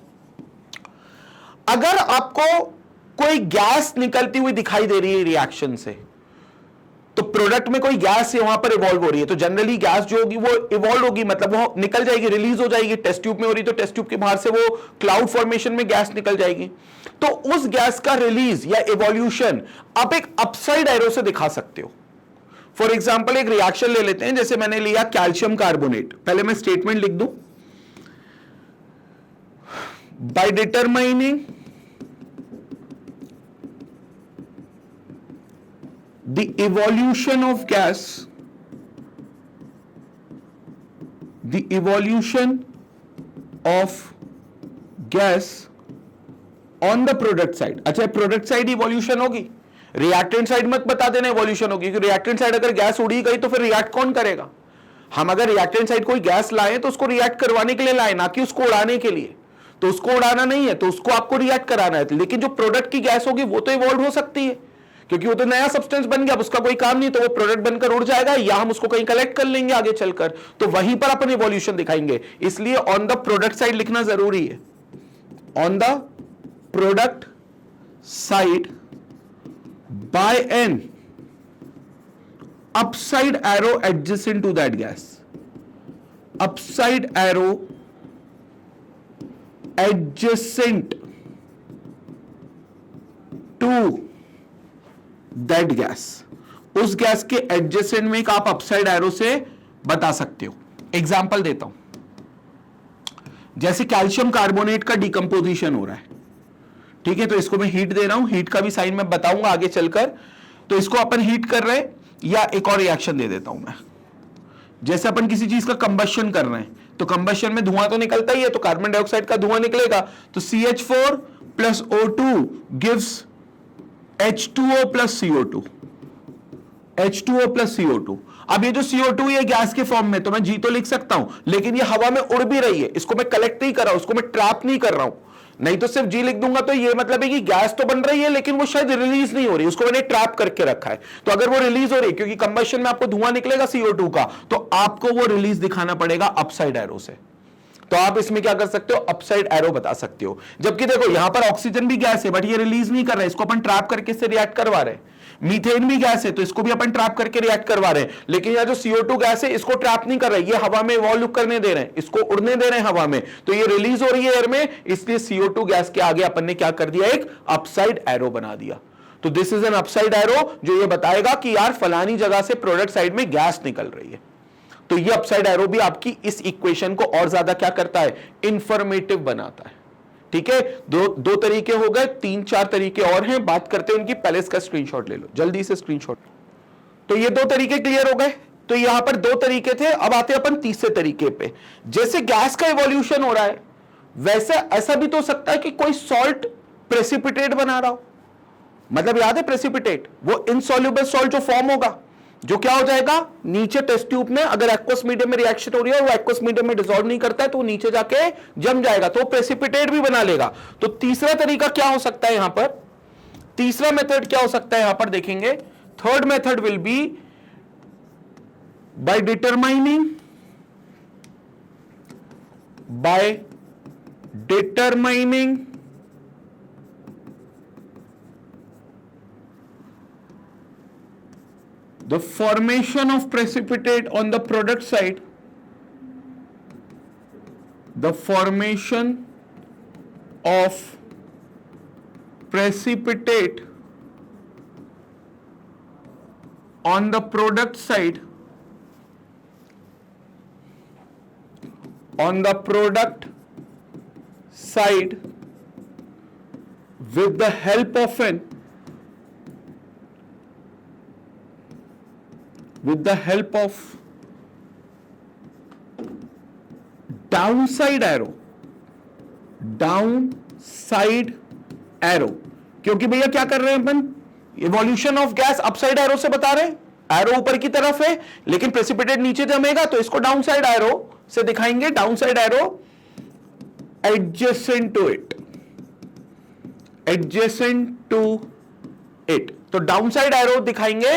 अगर आपको कोई गैस निकलती हुई दिखाई दे रही है रिएक्शन से, तो प्रोडक्ट में कोई गैस है वहां पर इवॉल्व हो रही है, तो जनरली गैस जो होगी वो इवॉल्व होगी, मतलब वो निकल जाएगी, रिलीज हो जाएगी। टेस्ट ट्यूब में हो रही तो टेस्ट ट्यूब के बाहर से वो क्लाउड फॉर्मेशन में गैस निकल जाएगी। तो उस गैस का रिलीज या इवोल्यूशन आप एक अपसाइड एरो से दिखा सकते हो। फॉर एग्जाम्पल एक रिएक्शन ले लेते हैं, जैसे मैंने लिया कैल्शियम कार्बोनेट। पहले मैं स्टेटमेंट लिख दूं, by determining the evolution of gas, the evolution of gas on the product side। अच्छा, प्रोडक्ट साइड इवोल्यूशन होगी, रिएक्टेंट साइड मत बता देना इवोल्यूशन होगी, क्योंकि रिएक्टेंट साइड अगर गैस उड़ी गई तो फिर रिएक्ट कौन करेगा। हम अगर रिएक्टेंट साइड कोई गैस लाए तो उसको रिएक्ट करवाने के लिए लाए, ना कि उसको उड़ाने के लिए। तो उसको उड़ाना नहीं है तो उसको आपको रिएक्ट कराना है, लेकिन जो प्रोडक्ट की गैस होगी वो तो इवॉल्व हो सकती है, क्योंकि वो तो नया सब्सटेंस बन गया, अब उसका कोई काम नहीं, तो वो प्रोडक्ट बनकर उड़ जाएगा, या हम उसको कहीं कलेक्ट कर लेंगे आगे चलकर, तो वहीं पर अपन इवोल्यूशन दिखाएंगे। इसलिए ऑन द प्रोडक्ट साइड लिखना जरूरी है, on the product side by an upside arrow adjacent to that gas, upside arrow adjacent to that gas. उस गैस के एडजेसेंट में एक आप अपसाइड एरो से बता सकते हो। एग्जांपल देता हूं, जैसे कैल्शियम कार्बोनेट का डिकम्पोजिशन हो रहा है, ठीक है, तो इसको मैं हीट दे रहा हूं, हीट का भी साइन मैं बताऊंगा आगे चलकर। तो इसको अपन हीट कर रहे हैं, या एक और रिएक्शन दे देता हूं मैं, जैसे अपन किसी चीज का कंबशन कर रहे हैं, तो कंबशन में धुआं तो निकलता ही है, तो कार्बन डाइऑक्साइड का धुआं निकलेगा, तो CH4 plus O2 gives H2O plus CO2, H2O plus CO2। अब ये जो CO2 ये गैस के फॉर्म में, तो मैं G तो लिख सकता हूं, लेकिन ये हवा में उड़ भी रही है, इसको मैं कलेक्ट नहीं कर रहा हूं, उसको मैं ट्रैप नहीं कर रहा हूं। नहीं तो सिर्फ G लिख दूंगा तो ये मतलब है कि गैस तो बन रही है लेकिन वो शायद रिलीज नहीं हो रही, उसको मैंने ट्रैप करके रखा है। तो अगर वो रिलीज हो रही है, क्योंकि कंबशन में आपको धुआं निकलेगा CO2 का, तो आपको वो रिलीज दिखाना पड़ेगा अपसाइड एरो से। तो आप इसमें क्या कर सकते हो, अपसाइड एरो बता सकते हो। जबकि देखो यहां पर ऑक्सीजन भी गैस है बट ये रिलीज नहीं कर रहा है, इसको अपन ट्रैप करके इससे रिएक्ट करवा रहे हैं। मीथेन भी गैस है तो इसको भी अपन ट्रैप करके रिएक्ट करवा रहे हैं, लेकिन यह जो CO2 गैस है इसको ट्रैप नहीं कर रहे, ये हवा में इवॉल्व करने दे रहे हैं, इसको उड़ने दे रहे हैं हवा में, तो ये रिलीज हो रही है एयर में, इसलिए CO2 गैस के आगे अपन ने क्या कर दिया, एक अपसाइड एरो बना दिया। तो this is an upside arrow जो ये बताएगा कि यार फलानी जगह से प्रोडक्ट साइड में गैस निकल रही है। तो ये अपसाइड एरो भी आपकी इस इक्वेशन को और ज्यादा क्या करता है, इंफॉर्मेटिव बनाता है। ठीक है, दो तरीके हो गए, 3-4 तरीके और हैं, बात करते हैं उनकी। पहले इसका स्क्रीनशॉट ले लो, जल्दी से स्क्रीनशॉट। तो ये 2 तरीके क्लियर हो गए। तो यहां पर 2 तरीके थे, अब आते हैं अपन तीसरे तरीके पे। जैसे गैस का इवोल्यूशन हो रहा है, वैसे ऐसा भी तो हो सकता है कि कोई सॉल्ट प्रेसिपिटेट बना रहा हो। मतलब याद है प्रेसिपिटेट, वो इनसॉल्युबल सॉल्ट जो फॉर्म होगा, जो क्या हो जाएगा, नीचे टेस्ट ट्यूब में अगर एक्वस मीडियम में रिएक्शन हो रही है, वो एक्वस मीडियम में डिसॉल्व नहीं करता है, तो वो नीचे जाके जम जाएगा, तो प्रेसिपिटेट भी बना लेगा। तो तीसरा तरीका क्या हो सकता है यहां पर, तीसरा मेथड क्या हो सकता है यहां पर देखेंगे। Third method will be by determining the formation of precipitate on the product side, the formation of precipitate on the product side, on the product side with the help of downside arrow, क्योंकि भैया क्या कर रहे हैं अपन, evolution of gas upside arrow से बता रहे हैं, एरो ऊपर की तरफ है लेकिन प्रेसिपिटेट नीचे जमेगा, तो इसको डाउनसाइड एरो से दिखाएंगे, downside arrow adjacent to it, तो डाउनसाइड एरो दिखाएंगे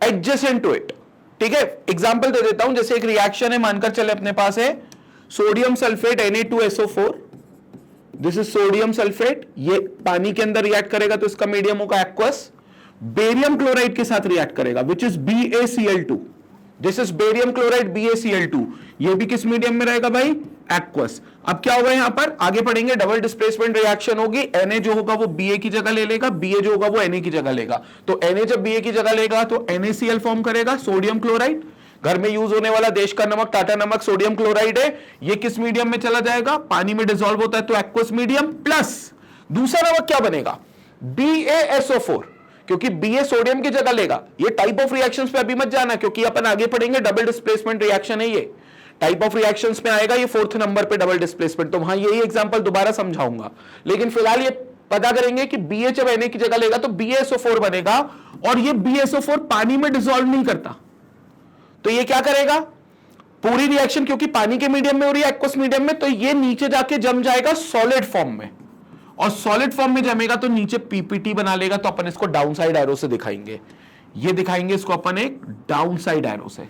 एडजेसेंट टू इट। ठीक है, एग्जांपल दे देता हूं, जैसे एक रिएक्शन है, मानकर चले अपने पास है sodium sulphate Na2SO4, this is sodium sulphate, ये पानी के अंदर रिएक्ट करेगा तो इसका मीडियम होगा एक्वस, बेरियम क्लोराइड के साथ रिएक्ट करेगा which is BaCl2, this is barium chloride BaCl2, ये भी किस मीडियम में रहेगा भाई, एक्वस। अब क्या होगा यहां पर, आगे पढ़ेंगे, डबल डिस्प्लेसमेंट रिएक्शन होगी, Na जो होगा वो Ba की जगह ले लेगा, Ba जो होगा वो Na की जगह लेगा, तो Na जब Ba की जगह लेगा तो NaCl फॉर्म करेगा, सोडियम क्लोराइड, घर में यूज होने वाला देश का नमक टाटा नमक सोडियम क्लोराइड है, ये किस मीडियम में चला जाएगा, पानी में डिसॉल्व होता है तो एक्वस मीडियम, प्लस दूसरा नमक क्या बनेगा, BaSO4, क्योंकि Ba सोडियम की जगह लेगा। ये टाइप ऑफ रिएक्शंस पे अभी मत जाना, क्योंकि अपन आगे पढ़ेंगे डबल डिस्प्लेसमेंट रिएक्शन है, ये टाइप ऑफ रिएक्शंस में आएगा, ये 4th नंबर पे डबल डिस्प्लेसमेंट, तो वहां यही एग्जांपल दोबारा समझाऊंगा, लेकिन फिलहाल ये पता करेंगे कि Ba जब Na की जगह लेगा तो BaSO4 बनेगा, और ये BaSO4 पानी में डिसॉल्व नहीं करता, तो ये क्या करेगा, पूरी रिएक्शन क्योंकि पानी के मीडियम में हो रही है, एक्वस मीडियम में, तो ये नीचे जाके जम जाएगा सॉलिड फॉर्म में, और सॉलिड फॉर्म में जमेगा तो नीचे पीपीटी बना लेगा, तो अपन इसको डाउनसाइड एरो से दिखाएंगे, ये दिखाएंगे इसको अपन एक डाउनसाइड एरो से।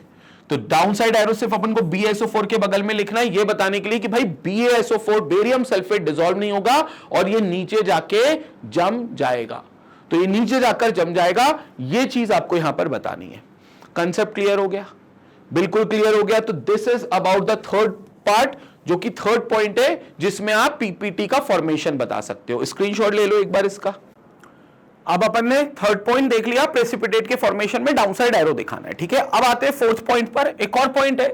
तो डाउनसाइड एरो सिर्फ अपन को BaSO4 के बगल में लिखना है, ये बताने के लिए कि भाई BaSO4 बेरियम सल्फेट डिसॉल्व नहीं होगा और ये नीचे जाके जम जाएगा, तो ये नीचे जाकर जम जाएगा, ये चीज आपको यहां पर बतानी है। कंसेप्ट क्लियर हो गया, बिल्कुल क्लियर हो गया। तो this is about the third part, जो कि थर्ड पॉइंट है जिसमें आप पीपीटी का फॉर्मेशन बता सकते हो। स्क्रीनशॉट ले लो एक बार इसका। अब अपन ने थर्ड पॉइंट देख लिया, प्रेसिपिटेट के फॉर्मेशन में डाउनसाइड एरो दिखाना है, ठीक है। अब आते हैं फोर्थ पॉइंट पर। एक और पॉइंट है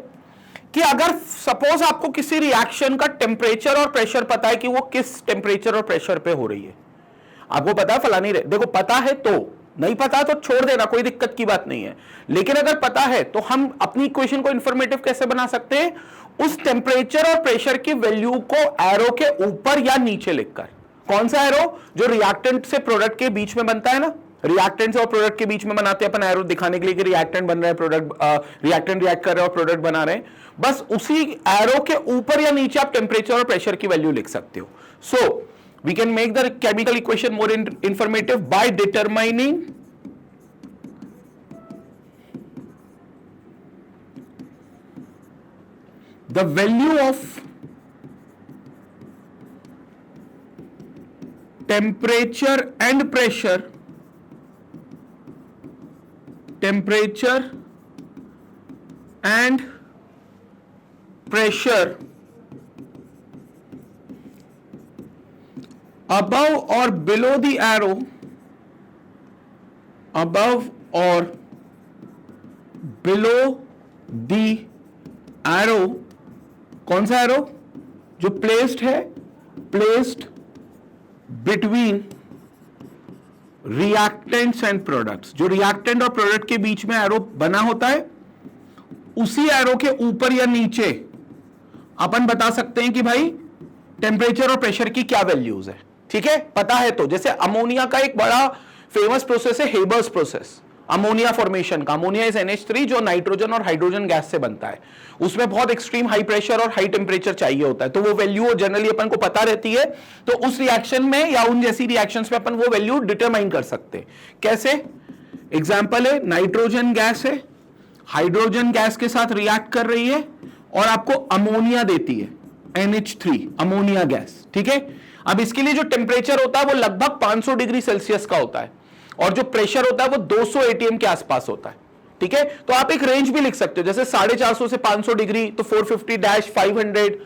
कि अगर सपोज आपको किसी रिएक्शन का टेम्परेचर और प्रेशर पता है कि वो किस टेम्परेचर और प्रेशर पे हो रही है, आपको पता है फलानी देखो पता है, तो नहीं पता तो छोड़ देना, कोई दिक्कत की बात नहीं है, लेकिन अगर पता है तो हम अपनी इक्वेशन को इंफॉर्मेटिव कैसे बना सकते हैं, उस टेम्परेचर और प्रेशर की वैल्यू को एरो के ऊपर या नीचे लिखकर। कौन सा एरो, जो रिएक्टेंट से प्रोडक्ट के बीच में बनता है ना, रिएक्टेंट से और प्रोडक्ट के बीच में बनाते हैं अपन एरो दिखाने के लिए कि रिएक्टेंट बन रहा है, प्रोडक्ट रिएक्टेंट रिएक्ट कर रहा है और प्रोडक्ट बना रहे हैं, बस उसी एरो के ऊपर या नीचे आप टेम्परेचर और प्रेशर की वैल्यू लिख सकते हो। सो we can make the chemical equation more informative by determining the value of temperature and pressure, temperature and pressure above or below the arrow, above or below the arrow, कौन सा एरो, जो प्लेस्ड है, placed between reactants and products. जो रिएक्टेंट और प्रोडक्ट के बीच में एरो बना होता है, उसी एरो के ऊपर या नीचे अपन बता सकते हैं कि भाई टेम्परेचर और प्रेशर की क्या वैल्यूज है। ठीक है, पता है तो। जैसे अमोनिया का एक बड़ा फेमस प्रोसेस है हेबर्स प्रोसेस, अमोनिया फॉर्मेशन का। अमोनिया इज NH3 जो नाइट्रोजन और हाइड्रोजन गैस से बनता है। उसमें बहुत एक्सट्रीम हाई प्रेशर और हाई टेम्परेचर चाहिए होता है, तो वो वैल्यू जनरली अपन को पता रहती है। तो उस रिएक्शन में या उन जैसी रिएक्शंस में अपन वो वैल्यू डिटरमाइन कर सकते हैं। कैसे? एग्जांपल है, नाइट्रोजन गैस है, हाइड्रोजन गैस के साथ रिएक्ट कर रही है और आपको अमोनिया देती है, NH3 अमोनिया गैस। ठीक है, अब इसके लिए जो टेम्परेचर होता है वो लगभग 500 डिग्री सेल्सियस का होता है और जो प्रेशर होता है वो 200 ATM के आसपास होता है। ठीक है, तो आप एक रेंज भी लिख सकते हो, जैसे 450 से 500 डिग्री, तो 450-500।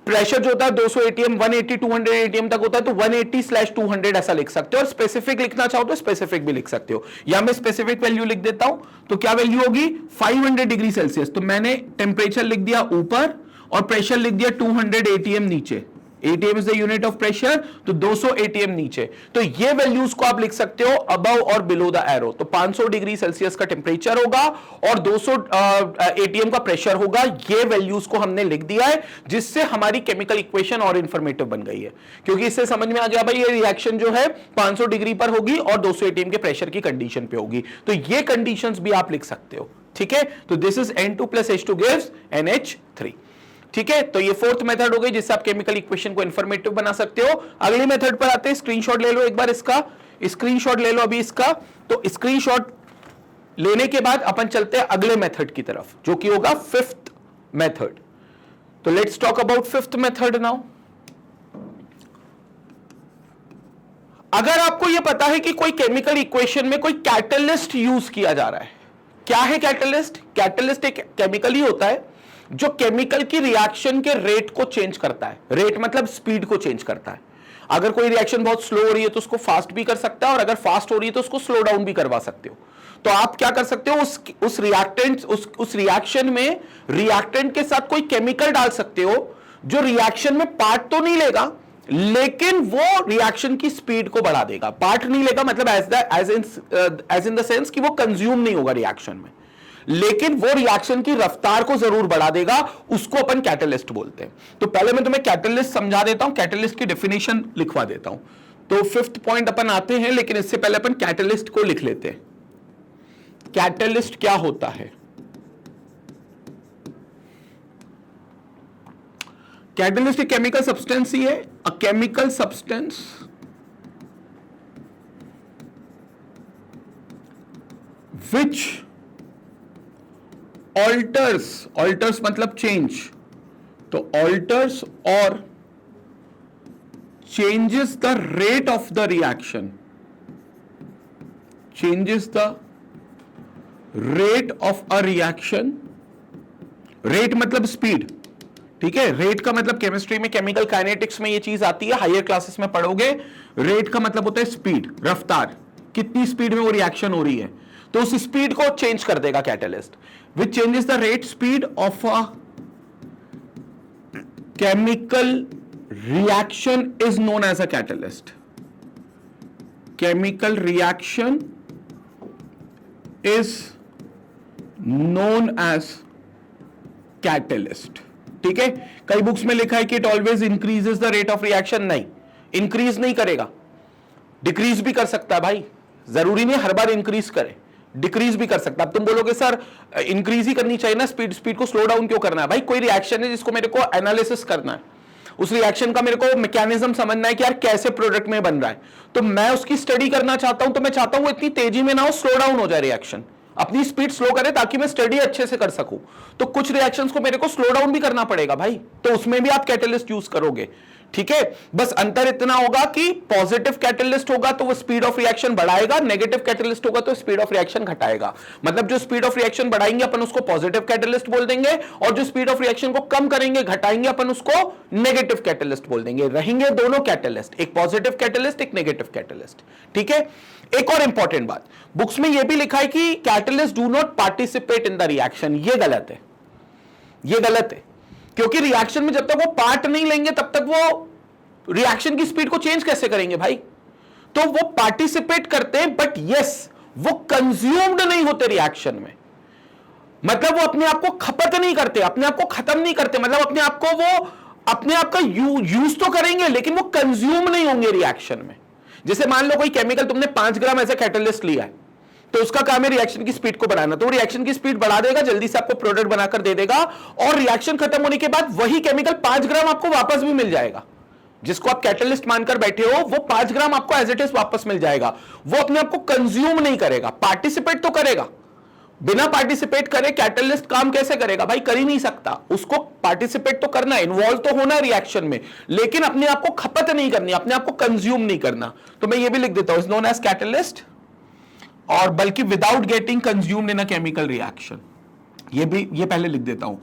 प्रेशर जो होता है 200 ATM, 180-200 ATM तक होता है, तो 180/200 ऐसा लिख सकते हो। और स्पेसिफिक लिखना चाहो तो स्पेसिफिक भी लिख सकते हो, या मैं स्पेसिफिक वैल्यू लिख देता हूं। तो क्या वैल्यू होगी? 500 डिग्री सेल्सियस। तो मैंने टेम्परेचर लिख दिया ऊपर और प्रेशर लिख दिया 200 ATM नीचे। ATM is the unit of pressure, तो 200 ATM नीचे। तो ये वैल्यूज को आप लिख सकते हो अबव और बिलो द एरो। तो 500 डिग्री सेल्सियस का टेम्परेचर होगा और 200 ATM का प्रेशर होगा। ये वैल्यूज को हमने लिख दिया है, जिससे हमारी केमिकल इक्वेशन और इंफॉर्मेटिव बन गई है, क्योंकि इससे समझ में आ गया भाई ये रिएक्शन जो है 500 डिग्री पर होगी और 200 ATM के प्रेशर की कंडीशन पे होगी। तो ये कंडीशंस भी आप लिख सकते हो। ठीक है, तो this is N2 + H2 gives NH3। ठीक है, तो ये फोर्थ मेथड हो गई जिससे आप केमिकल इक्वेशन को इंफॉर्मेटिव बना सकते हो। अगली मेथड पर आते हैं, स्क्रीनशॉट ले लो एक बार इसका, स्क्रीनशॉट ले लो अभी इसका। तो स्क्रीनशॉट लेने के बाद अपन चलते हैं अगले मेथड की तरफ, जो कि होगा फिफ्थ मेथड। तो let's talk about fifth method now. अगर आपको यह पता है कि कोई केमिकल इक्वेशन में कोई कैटलिस्ट यूज किया जा रहा है, क्या है कैटलिस्ट? कैटलिस्ट एक केमिकल ही होता है जो केमिकल की रिएक्शन के रेट को चेंज करता है। रेट मतलब स्पीड को चेंज करता है। अगर कोई रिएक्शन बहुत स्लो हो रही है तो उसको फास्ट भी कर सकता है, और अगर फास्ट हो रही है तो उसको स्लो डाउन भी करवा सकते हो। तो आप क्या कर सकते हो, उस रिएक्शन में रिएक्टेंट के साथ कोई केमिकल डाल सकते हो जो रिएक्शन में पार्ट तो नहीं लेगा, लेकिन वो रिएक्शन की स्पीड को बढ़ा देगा। पार्ट नहीं लेगा मतलब एज इन द सेंस कि वो कंज्यूम नहीं होगा रिएक्शन में, लेकिन वो रिएक्शन की रफ्तार को जरूर बढ़ा देगा। उसको अपन कैटलिस्ट बोलते हैं। तो पहले मैं तुम्हें कैटलिस्ट समझा देता हूं, कैटलिस्ट की डेफिनेशन लिखवा देता हूं। तो फिफ्थ पॉइंट अपन आते हैं, लेकिन इससे पहले अपन कैटलिस्ट को लिख लेते हैं। कैटलिस्ट क्या होता है? कैटलिस्ट एक केमिकल सब्सटेंस ही है, a chemical substance which alters मतलब चेंज, तो ऑल्टर्स और changes the rate of the reaction, changes the rate of a reaction. Rate मतलब स्पीड, ठीक है। रेट का मतलब केमिस्ट्री में, केमिकल काइनेटिक्स में ये चीज आती है, हायर क्लासेस में पढ़ोगे। रेट का मतलब होता है स्पीड, रफ्तार, कितनी स्पीड में वो रिएक्शन हो रही है। तो उस स्पीड को चेंज कर देगा catalyst, which changes the rate speed of a chemical reaction is known as a catalyst. Chemical reaction is known as catalyst. ठीक है, कई बुक्स में लिखा है कि it always increases the rate of reaction। नहीं, इंक्रीज नहीं करेगा, डिक्रीज भी कर सकता है भाई, जरूरी नहीं हर बार इंक्रीज करे, डिक्रीज भी कर सकता है। अब तुम बोलोगे सर इंक्रीज ही करनी चाहिए ना, स्पीड को स्लो डाउन क्यों करना है? भाई कोई रिएक्शन है जिसको मेरे को एनालिसिस करना है, उस रिएक्शन का मेरे को मैकेनिज्म समझना है कि यार कैसे प्रोडक्ट में बन रहा है, तो मैं उसकी स्टडी करना चाहता हूं। तो मैं चाहता हूं वो इतनी तेजी में ना हो, स्लो डाउन हो जाए रिएक्शन, अपनी स्पीड स्लो करे ताकि मैं स्टडी अच्छे से कर सकूं। तो कुछ रिएक्शंस को मेरे को स्लो डाउन भी करना पड़ेगा भाई, तो उसमें भी आप कैटलिस्ट यूज करोगे। ठीक है, बस अंतर इतना होगा कि पॉजिटिव कैटलिस्ट होगा तो वो स्पीड ऑफ रिएक्शन बढ़ाएगा, नेगेटिव कैटलिस्ट होगा तो स्पीड ऑफ रिएक्शन घटाएगा। मतलब जो स्पीड ऑफ रिएक्शन बढ़ाएंगे अपन उसको पॉजिटिव कैटलिस्ट बोल देंगे, और जो स्पीड ऑफ रिएक्शन को कम करेंगे, घटाएंगे, अपन उसको नेगेटिव कैटलिस्ट बोल देंगे। रहेंगे दोनों कैटलिस्ट, एक पॉजिटिव कैटलिस्ट, एक नेगेटिव कैटलिस्ट। ठीक है, एक और इंपॉर्टेंट बात, बुक्स में यह भी लिखा है कि catalyst do not participate in the reaction. ये गलत है, ये गलत है, क्योंकि रिएक्शन में जब तक वो पार्ट नहीं लेंगे तब तक वो रिएक्शन की स्पीड को चेंज कैसे करेंगे भाई? तो वो पार्टिसिपेट करते हैं बट यस वो कंज्यूम्ड नहीं होते रिएक्शन में, मतलब वो अपने आप को खपत नहीं करते, अपने आप को खत्म नहीं करते, मतलब अपने आप को वो अपने आप का यूज तो करेंगे लेकिन वो कंज्यूम नहीं होंगे रिएक्शन में। जैसे मान लो कोई केमिकल तुमने 5 ग्राम ऐसा कैटलिस्ट लिया है, तो उसका काम है रिएक्शन की स्पीड को बढ़ाना, तो रिएक्शन की स्पीड बढ़ा देगा, जल्दी से आपको प्रोडक्ट बनाकर दे देगा, और रिएक्शन खत्म होने के बाद वही केमिकल 5 ग्राम आपको वापस भी मिल जाएगा। जिसको आप कैटलिस्ट मानकर बैठे हो वो 5 ग्राम आपको एज इट इज वापस मिल जाएगा। वो अपने आप को कंज्यूम नहीं करेगा, पार्टिसिपेट तो करेगा। बिना पार्टिसिपेट करे कैटलिस्ट काम कैसे करेगा भाई? कर ही नहीं सकता। उसको पार्टिसिपेट तो करना है, इन्वॉल्व तो होना है रिएक्शन में, लेकिन अपने आप को खपत नहीं करनी, अपने आप को कंज्यूम नहीं करना। तो मैं ये भी लिख देता हूं, इज नोन एज कैटलिस्ट, और बल्कि without getting consumed in a chemical reaction. ये पहले लिख देता हूं,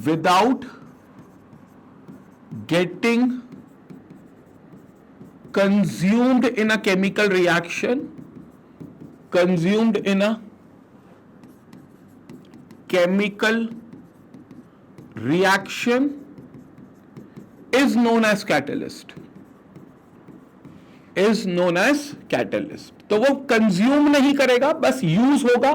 without getting consumed in a chemical reaction, consumed in a chemical reaction is known as catalyst, is known as catalyst। तो वो कंज्यूम नहीं करेगा, बस यूज होगा,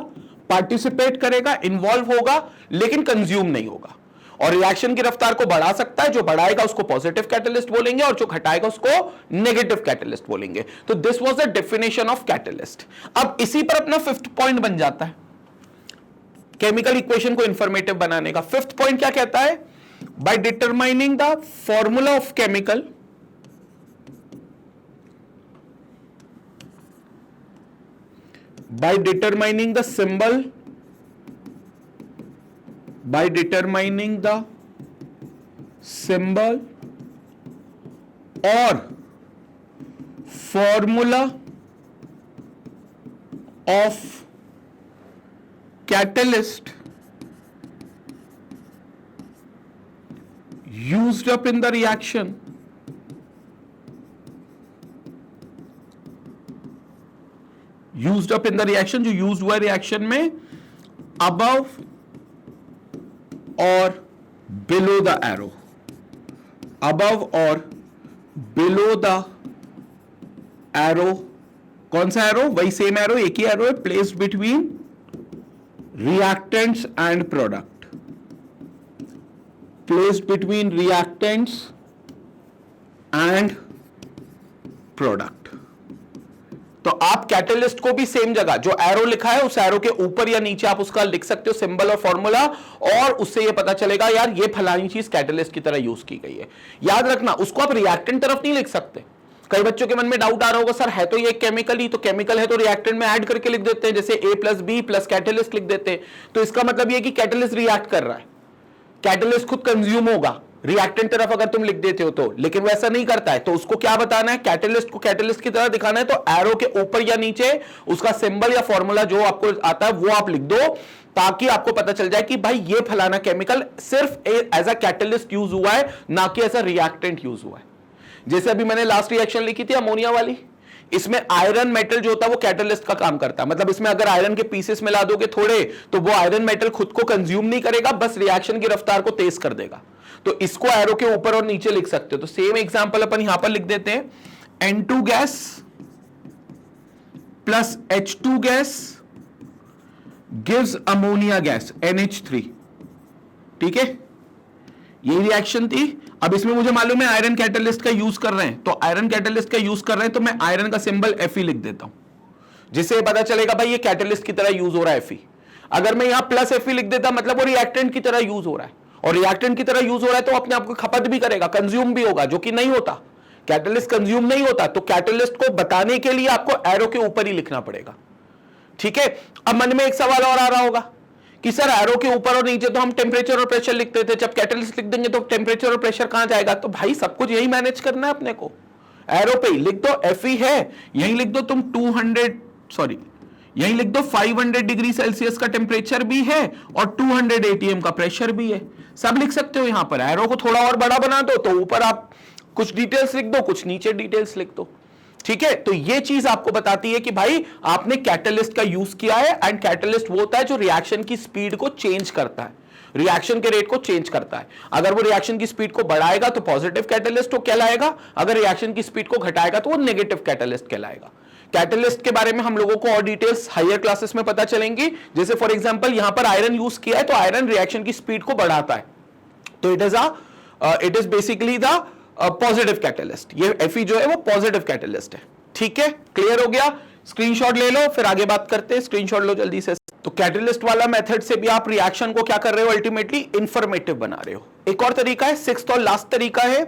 पार्टिसिपेट करेगा, इन्वॉल्व होगा, लेकिन कंज्यूम नहीं होगा। और रिएक्शन की रफ्तार को बढ़ा सकता है, जो बढ़ाएगा उसको पॉजिटिव कैटलिस्ट बोलेंगे और जो घटाएगा उसको नेगेटिव कैटलिस्ट बोलेंगे। तो this was the definition of catalyst. अब इसी पर अपना 5th पॉइंट बन जाता है केमिकल इक्वेशन को इंफॉर्मेटिव बनाने का। 5th पॉइंट क्या कहता है? By determining the formula of chemical, by determining the symbol, by determining the symbol or formula of catalyst used up in the reaction, used up in the reaction, जो यूज हुआ रिएक्शन में, अबव और बिलो द एरो, अबव और बिलो द एरो। कौन सा एरो? वही सेम एरो, एक ही एरो है, placed between reactants and product, placed between reactants and product. तो आप कैटलिस्ट को भी सेम जगह जो एरो लिखा है उस एरो के ऊपर या नीचे आप उसका लिख सकते हो सिंबल और फॉर्मूला, और उससे ये पता चलेगा यार ये फलानी चीज कैटलिस्ट की तरह यूज की गई है। याद रखना, उसको आप रिएक्टेंट तरफ नहीं लिख सकते। कई बच्चों के मन में डाउट आ रहा होगा, सर है तो ये केमिकल ही, तो केमिकल है तो रिएक्टेंट में ऐड करके लिख देते हैं, जैसे A + B + कैटलिस्ट लिख देते हैं। तो इसका मतलब ये कि कैटलिस्ट रिएक्ट कर रहा है, कैटलिस्ट खुद कंज्यूम होगा रिएक्टेंट तरफ अगर तुम लिख देते हो तो, लेकिन वैसा नहीं करता है। तो उसको क्या बताना है? कैटलिस्ट को कैटलिस्ट की तरह दिखाना है, तो एरो के ऊपर या नीचे उसका सिंबल या फॉर्मूला जो आपको आता है वो आप लिख दो, ताकि आपको पता चल जाए कि भाई ये फलाना केमिकल सिर्फ एज अ कैटलिस्ट यूज हुआ है, ना कि एज अ रिएक्टेंट यूज हुआ है। जैसे अभी मैंने लास्ट रिएक्शन लिखी थी अमोनिया वाली, इसमें आयरन मेटल जो होता है वो कैटलिस्ट का काम करता है। मतलब इसमें अगर आयरन के पीसेस मिला दोगे थोड़े, तो वो आयरन मेटल खुद को कंज्यूम नहीं करेगा, बस रिएक्शन की रफ्तार को तेज कर देगा। तो इसको एरो के ऊपर और नीचे लिख सकते हो। तो सेम एग्जांपल अपन यहां पर लिख देते हैं, N2 gas plus H2 gas gives ammonia gas NH3। ठीक है, यही रिएक्शन थी। अब इसमें मुझे मालूम है आयरन कैटलिस्ट का यूज कर रहे हैं, तो आयरन कैटलिस्ट का यूज कर रहे हैं तो मैं आयरन का सिंबल Fe लिख देता हूं, जिससे पता चलेगा भाई ये कैटलिस्ट की तरह यूज हो रहा है Fe। अगर मैं यहां प्लस Fe लिख देता मतलब वो रिएक्टेंट की तरह यूज हो रहा है, और रिएक्टेंट की तरह यूज हो रहा है तो अपने आप को खपत भी करेगा, कंज्यूम भी होगा, जो कि नहीं होता। कैटलिस्ट कंज्यूम नहीं होता, तो कैटलिस्ट को बताने के लिए आपको एरो के ऊपर ही लिखना पड़ेगा। ठीक है, अब मन में एक सवाल और आ रहा होगा कि सर एरो के ऊपर और नीचे तो हम टेम्परेचर और प्रेशर लिखते थे, जब कैटलिस्ट लिख देंगे तो टेम्परेचर और प्रेशर कहां जाएगा? तो भाई सब कुछ यही मैनेज करना है अपने को, एरो पे ही लिख दो Fe है, यही लिख दो तुम 500 डिग्री सेल्सियस का टेम्परेचर भी है और 200 ATM का प्रेशर भी है, सब लिख सकते हो। यहां पर एरो को थोड़ा और बड़ा बना दो, तो ऊपर आप कुछ डिटेल्स लिख दो, कुछ नीचे डिटेल्स लिख दो। ठीक है, तो ये चीज आपको बताती है कि भाई आपने कैटलिस्ट का यूज किया है, एंड कैटलिस्ट वो होता है जो रिएक्शन की स्पीड को चेंज करता है। रिएक्शन के रेट को चेंज करता है। अगर वो रिएक्शन की स्पीड को बढ़ाएगा तो पॉजिटिव कैटालिस्ट को कहलाएगा, अगर रिएक्शन की स्पीड को घटाएगा तो वो नेगेटिव कैटालिस्ट कहलाएगा। कैटलिस्ट के बारे में हम लोगों को और डिटेल्स हायर क्लासेस में पता चलेंगी। जैसे फॉर एग्जांपल यहां पर आयरन यूज किया है तो आयरन रिएक्शन की स्पीड को बढ़ाता है, तो it is basically the positive catalyst. ये Fe जो है वो पॉजिटिव कैटलिस्ट है। ठीक है, क्लियर हो गया? स्क्रीनशॉट ले लो, फिर आगे बात करते हैं। स्क्रीनशॉट लो जल्दी से। तो कैटलिस्ट वाला मेथड से भी आप रिएक्शन को क्या कर रहे हो, अल्टीमेटली इंफॉर्मेटिव बना रहे हो। एक और तरीका है, सिक्स्थ और लास्ट तरीका है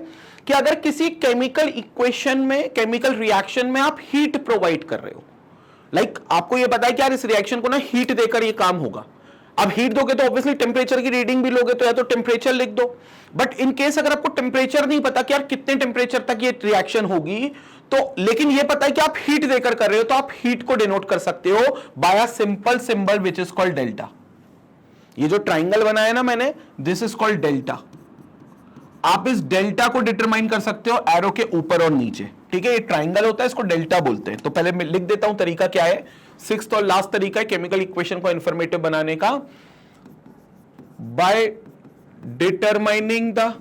कि अगर किसी केमिकल इक्वेशन में, केमिकल रिएक्शन में आप हीट प्रोवाइड कर रहे हो, लाइक आपको ये पता है कि यार इस रिएक्शन को ना हीट देकर ये काम होगा। अब हीट दोगे तो ऑब्वियसली टेम्परेचर की रीडिंग भी लोगे, तो या तो टेम्परेचर लिख दो। बट इन केस अगर आपको टेम्परेचर नहीं पता कि यार कितने टेम्परेचर तक ये रिएक्शन होगी, तो लेकिन ये पता है कि आप हीट देकर कर रहे हो, तो आप हीट को डिनोट कर सकते हो by a simple symbol which is called delta. ये जो ट्राइंगल बनाया ना मैंने, दिस इज कॉल्ड डेल्टा। आप इस डेल्टा को डिटरमाइन कर सकते हो एरो के ऊपर और नीचे। ठीक है, ये ट्राइंगल होता है, इसको डेल्टा बोलते हैं। तो पहले मैं लिख देता हूं तरीका क्या है। सिक्स्थ और लास्ट तरीका है केमिकल इक्वेशन को इंफॉर्मेटिव बनाने का, by determining the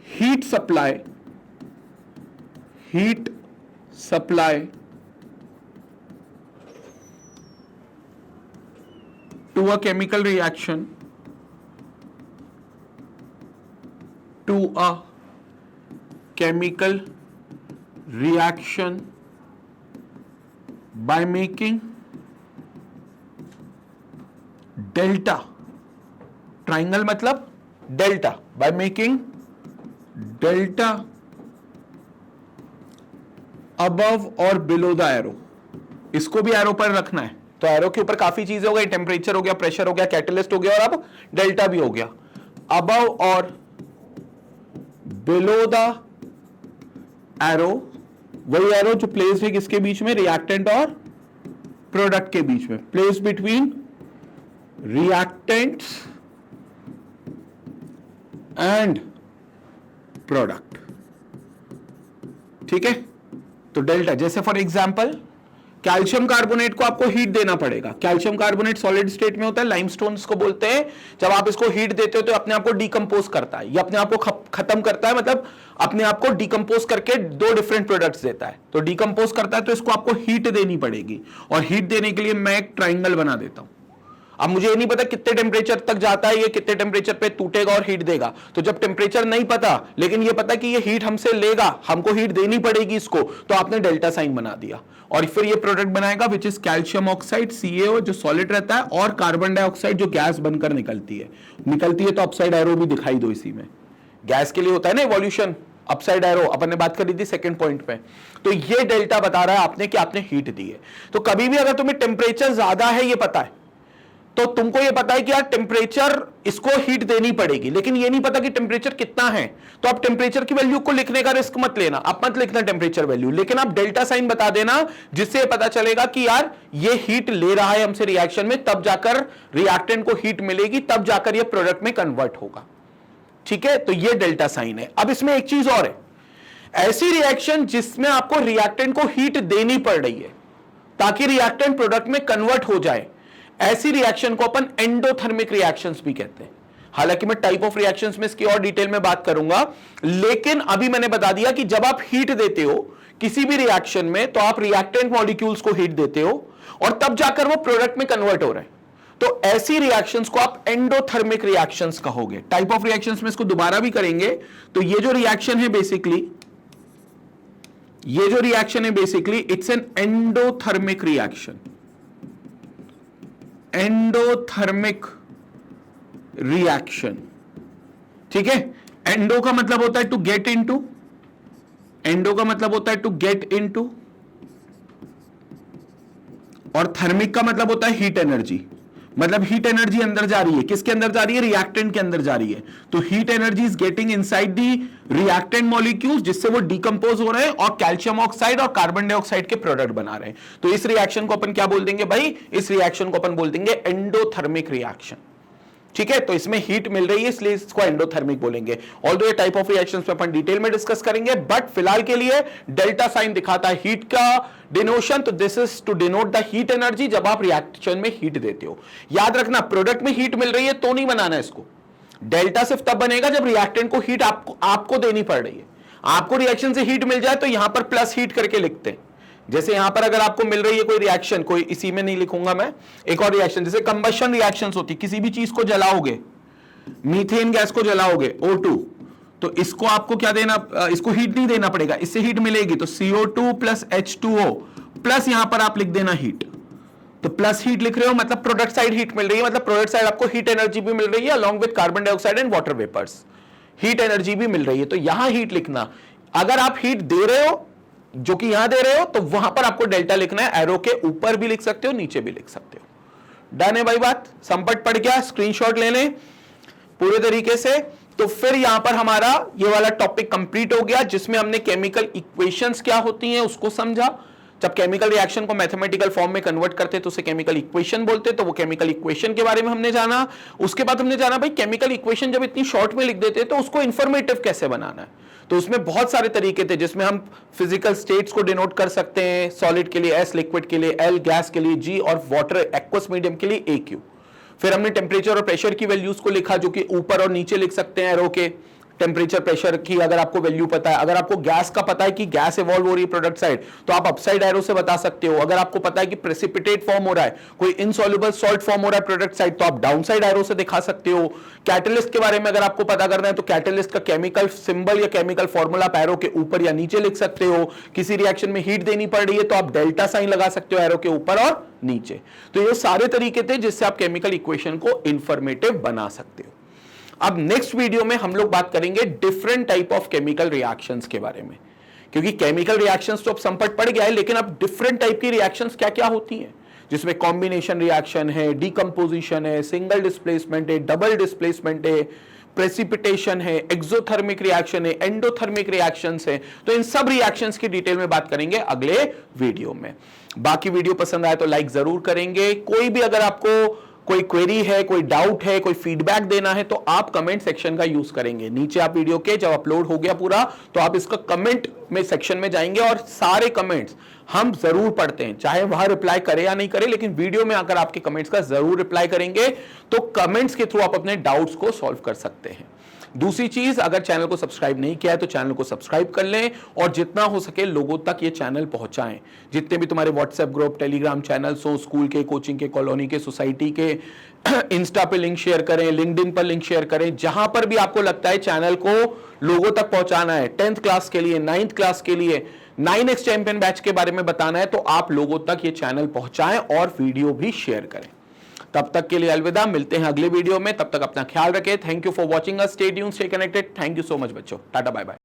heat supply to a chemical reaction by making delta, triangle मतलब delta, by making delta above और below the arrow। इसको भी एरो पर रखना है, तो एरो के ऊपर काफी चीजें हो गई, टेम्परेचर हो गया, प्रेशर हो गया, कैटलिस्ट हो गया और अब डेल्टा भी हो गया। अबव और बिलो द एरो, वही एरो जो प्लेस है किसके बीच में, रिएक्टेंट और प्रोडक्ट के बीच में, place between reactants and product. ठीक है, तो डेल्टा, जैसे फॉर एग्जांपल कैल्शियम कार्बोनेट को आपको हीट देना पड़ेगा। कैल्शियम कार्बोनेट सॉलिड स्टेट में होता है, लाइमस्टोन इसको बोलते हैं। जब आप इसको हीट देते हो तो अपने आप को डिकम्पोज करता है, ये अपने आप को खत्म करता है, मतलब अपने आप को डिकम्पोज करके दो डिफरेंट प्रोडक्ट्स देता है। तो डिकम्पोज करता है तो इसको आपको हीट देनी पड़ेगी, और हीट देने के लिए मैं एक ट्राइंगल बना देता हूं। अब मुझे ये नहीं पता कितने टेम्परेचर तक जाता है, ये कितने टेम्परेचर पे टूटेगा और हीट देगा। तो जब टेम्परेचर नहीं पता लेकिन ये पता कि ये हीट हमसे लेगा, हमको हीट देनी पड़ेगी इसको, तो आपने डेल्टा साइन बना दिया, और फिर ये प्रोडक्ट बनाएगा which is calcium oxide CaO जो सॉलिड रहता है, और कार्बन डाइऑक्साइड जो गैस बनकर निकलती है तो अपसाइड एरो भी दिखाई दो इसी में। गैस के लिए होता है ना इवोल्यूशन, अपसाइड एरो अपन ने बात करी थी सेकंड पॉइंट पे। तो ये डेल्टा बता रहा है आपने कि आपने हीट दी है। तो कभी भी अगर तुम्हें टेम्परेचर ज्यादा है ये पता है, तो तुमको ये पता है कि यार टेम्परेचर इसको हीट देनी पड़ेगी, लेकिन ये नहीं पता कि टेम्परेचर कितना है, तो आप टेम्परेचर की वैल्यू को लिखने का रिस्क मत लेना, आप मत लिखना टेम्परेचर वैल्यू, लेकिन आप डेल्टा साइन बता देना, जिससे पता चलेगा कि यार ये हीट ले रहा है हमसे रिएक्शन में, तब जाकर रिएक्टेंट को हीट मिलेगी, तब जाकर ये प्रोडक्ट में कन्वर्ट होगा। ठीक है, तो ये डेल्टा साइन है। अब इसमें एक चीज और है, ऐसी रिएक्शन जिसमें आपको रिएक्टेंट को हीट देनी पड़ रही है ताकि रिएक्टेंट प्रोडक्ट में कन्वर्ट हो जाए, ऐसी रिएक्शन को अपन एंडोथर्मिक रिएक्शंस भी कहते हैं। हालांकि मैं टाइप ऑफ रिएक्शंस में इसकी और डिटेल में बात करूंगा, लेकिन अभी मैंने बता दिया कि जब आप हीट देते हो किसी भी रिएक्शन में, तो आप रिएक्टेंट मॉलिक्यूल्स को हीट देते हो और तब जाकर वो प्रोडक्ट में कन्वर्ट हो रहे हैं। तो ऐसी रिएक्शंस को आप एंडोथर्मिक रिएक्शंस कहोगे। टाइप ऑफ रिएक्शंस में इसको दोबारा भी करेंगे। तो ये जो रिएक्शन है basically, it's an endothermic reaction. Endothermic reaction, ठीक है। एंडो का मतलब होता है टू गेट इनटू, और थर्मिक का मतलब होता है हीट एनर्जी। मतलब हीट एनर्जी अंदर जा रही है, किसके अंदर जा रही है? रिएक्टेंट के अंदर जा रही है। तो heat energy is getting inside the reactant molecules, जिससे वो डिकम्पोज हो रहे हैं और कैल्शियम ऑक्साइड और कार्बन डाइऑक्साइड के प्रोडक्ट बना रहे हैं। तो इस रिएक्शन को अपन क्या बोल देंगे भाई? इस रिएक्शन को अपन बोल देंगे एंडोथर्मिक रिएक्शन। ठीक है, तो इसमें हीट मिल रही है इसलिए इसको एंडोथर्मिक बोलेंगे। ऑल्दो ये टाइप ऑफ रिएक्शंस में अपन डिटेल में डिस्कस करेंगे, बट फिलहाल के लिए डेल्टा साइन दिखाता है हीट का डिनोशन, तो this is to denote the heat energy जब आप रिएक्शन में हीट देते हो। याद रखना, प्रोडक्ट में हीट मिल रही है तो नहीं बनाना इसको। डेल्टा सिर्फ तब बनेगा जब रिएक्टेंट को हीट आपको देनी पड़ रही है। आपको रिएक्शन से हीट मिल जाए तो यहां पर प्लस हीट करके लिखते हैं। जैसे यहां पर अगर आपको मिल रही है कोई रिएक्शन, कोई इसी में नहीं लिखूंगा मैं, एक और रिएक्शन जैसे कंबशन रिएक्शंस होती, किसी भी चीज को जलाओगे, मीथेन गैस को जलाओगे O2, तो इसको आपको क्या देना, इसको हीट नहीं देना पड़ेगा, इससे हीट मिलेगी, तो CO2 प्लस H2O प्लस यहां पर आप लिख देना हीट। तो प्लस हीट लिख रहे हो मतलब प्रोडक्ट साइड हीट मिल रही है, मतलब प्रोडक्ट साइड आपको हीट एनर्जी भी मिल रही है along with carbon dioxide and water vapours, heat energy भी मिल रही है। तो यहां हीट लिखना, अगर आप हीट दे रहे हो जो कि यहां दे रहे हो तो वहां पर आपको डेल्टा लिखना है, एरो के ऊपर भी लिख सकते हो नीचे भी लिख सकते हो। डन है भाई बात, संपट पड़ गया, स्क्रीनशॉट ले लें पूरे तरीके से। तो फिर यहां पर हमारा ये वाला टॉपिक कंप्लीट हो गया जिसमें हमने केमिकल इक्वेशंस क्या होती हैं उसको समझा। जब केमिकल रिएक्शन को मैथमेटिकल फॉर्म में कन्वर्ट करते तो उसे केमिकल इक्वेशन बोलते, तो वो केमिकल इक्वेशन के बारे में हमने जाना। उसके बाद हमने जाना भाई केमिकल इक्वेशन जब इतनी शॉर्ट में लिख देते तो उसको इंफॉर्मेटिव कैसे बनाना है। तो उसमें बहुत सारे तरीके थे जिसमें हम फिजिकल स्टेट्स को डिनोट कर सकते हैं, सॉलिड के लिए S, लिक्विड के लिए L, गैस के लिए G और वाटर एक्वस मीडियम के लिए AQ। फिर हमने टेम्परेचर और प्रेशर की वैल्यूज को लिखा जो कि ऊपर और नीचे लिख सकते हैं एरो के। टेम्परेचर प्रेशर की अगर आपको वैल्यू पता है, अगर आपको गैस का पता है कि गैस इवॉल्व हो रही है प्रोडक्ट साइड तो आप अपसाइड एरो से बता सकते हो। अगर आपको पता है कि प्रेसिपिटेट फॉर्म हो रहा है, कोई इनसॉल्युबल सॉल्ट फॉर्म हो रहा है प्रोडक्ट साइड, तो आप डाउन साइड एरो से दिखा सकते हो। कैटलिस्ट के बारे में अगर आपको पता करना है तो कैटलिस्ट का केमिकल सिंबल या केमिकल फॉर्मूला आप एरो के ऊपर या नीचे लिख सकते हो। किसी रिएक्शन में हीट देनी पड़ रही है तो आप डेल्टा साइन लगा सकते हो एरो के ऊपर और नीचे। तो ये सारे तरीके थे जिससे आप केमिकल इक्वेशन को इंफॉर्मेटिव बना सकते हो। अब नेक्स्ट वीडियो में हम लोग बात करेंगे different type of chemical reactions के बारे में, क्योंकि केमिकल रिएक्शंस तो अब संपट पड़ गया है, लेकिन अब डिफरेंट टाइप की रिएक्शंस क्या क्या होती हैं, जिसमें कॉम्बिनेशन रिएक्शन है, डीकंपोजिशन है, सिंगल डिस्प्लेसमेंट है, डबल डिस्प्लेसमेंट है, प्रेसिपिटेशन है, एक्सोथर्मिक रिएक्शन है, एंडोथर्मिक रिएक्शंस है। तो इन सब रिएक्शंस की डिटेल में बात करेंगे अगले वीडियो में। बाकी वीडियो पसंद आए तो लाइक जरूर करेंगे। कोई भी अगर आपको कोई क्वेरी है, कोई डाउट है, कोई फीडबैक देना है तो आप कमेंट सेक्शन का यूज करेंगे। नीचे आप वीडियो के जब अपलोड हो गया पूरा तो आप इसका कमेंट में सेक्शन में जाएंगे और सारे कमेंट्स हम जरूर पढ़ते हैं, चाहे वहां रिप्लाई करे या नहीं करे, लेकिन वीडियो में आकर आपके कमेंट्स का जरूर रिप्लाई करेंगे। तो कमेंट्स के थ्रू आप अपने डाउट्स को सॉल्व कर सकते हैं। दूसरी चीज, अगर चैनल को सब्सक्राइब नहीं किया है तो चैनल को सब्सक्राइब कर लें और जितना हो सके लोगों तक ये चैनल पहुंचाएं। जितने भी तुम्हारे व्हाट्सएप ग्रुप, टेलीग्राम चैनल्स हो, स्कूल के, कोचिंग के, कॉलोनी के, सोसाइटी के, इंस्टा पे लिंक शेयर करें, लिंक्डइन पर लिंक शेयर करें। जहां पर भी आपको लगता है चैनल को लोगों तक पहुंचाना है, 10th क्लास के लिए, 9th क्लास के लिए, 9x चैंपियन बैच के बारे में बताना है, तो आप लोगों तक ये चैनल पहुंचाएं और वीडियो भी शेयर करें। तब तक के लिए अलविदा, मिलते हैं अगले वीडियो में। तब तक अपना ख्याल रखें। Thank you for watching us, stay tuned, stay connected. Thank you so much बच्चों, टाटा बाय बाय।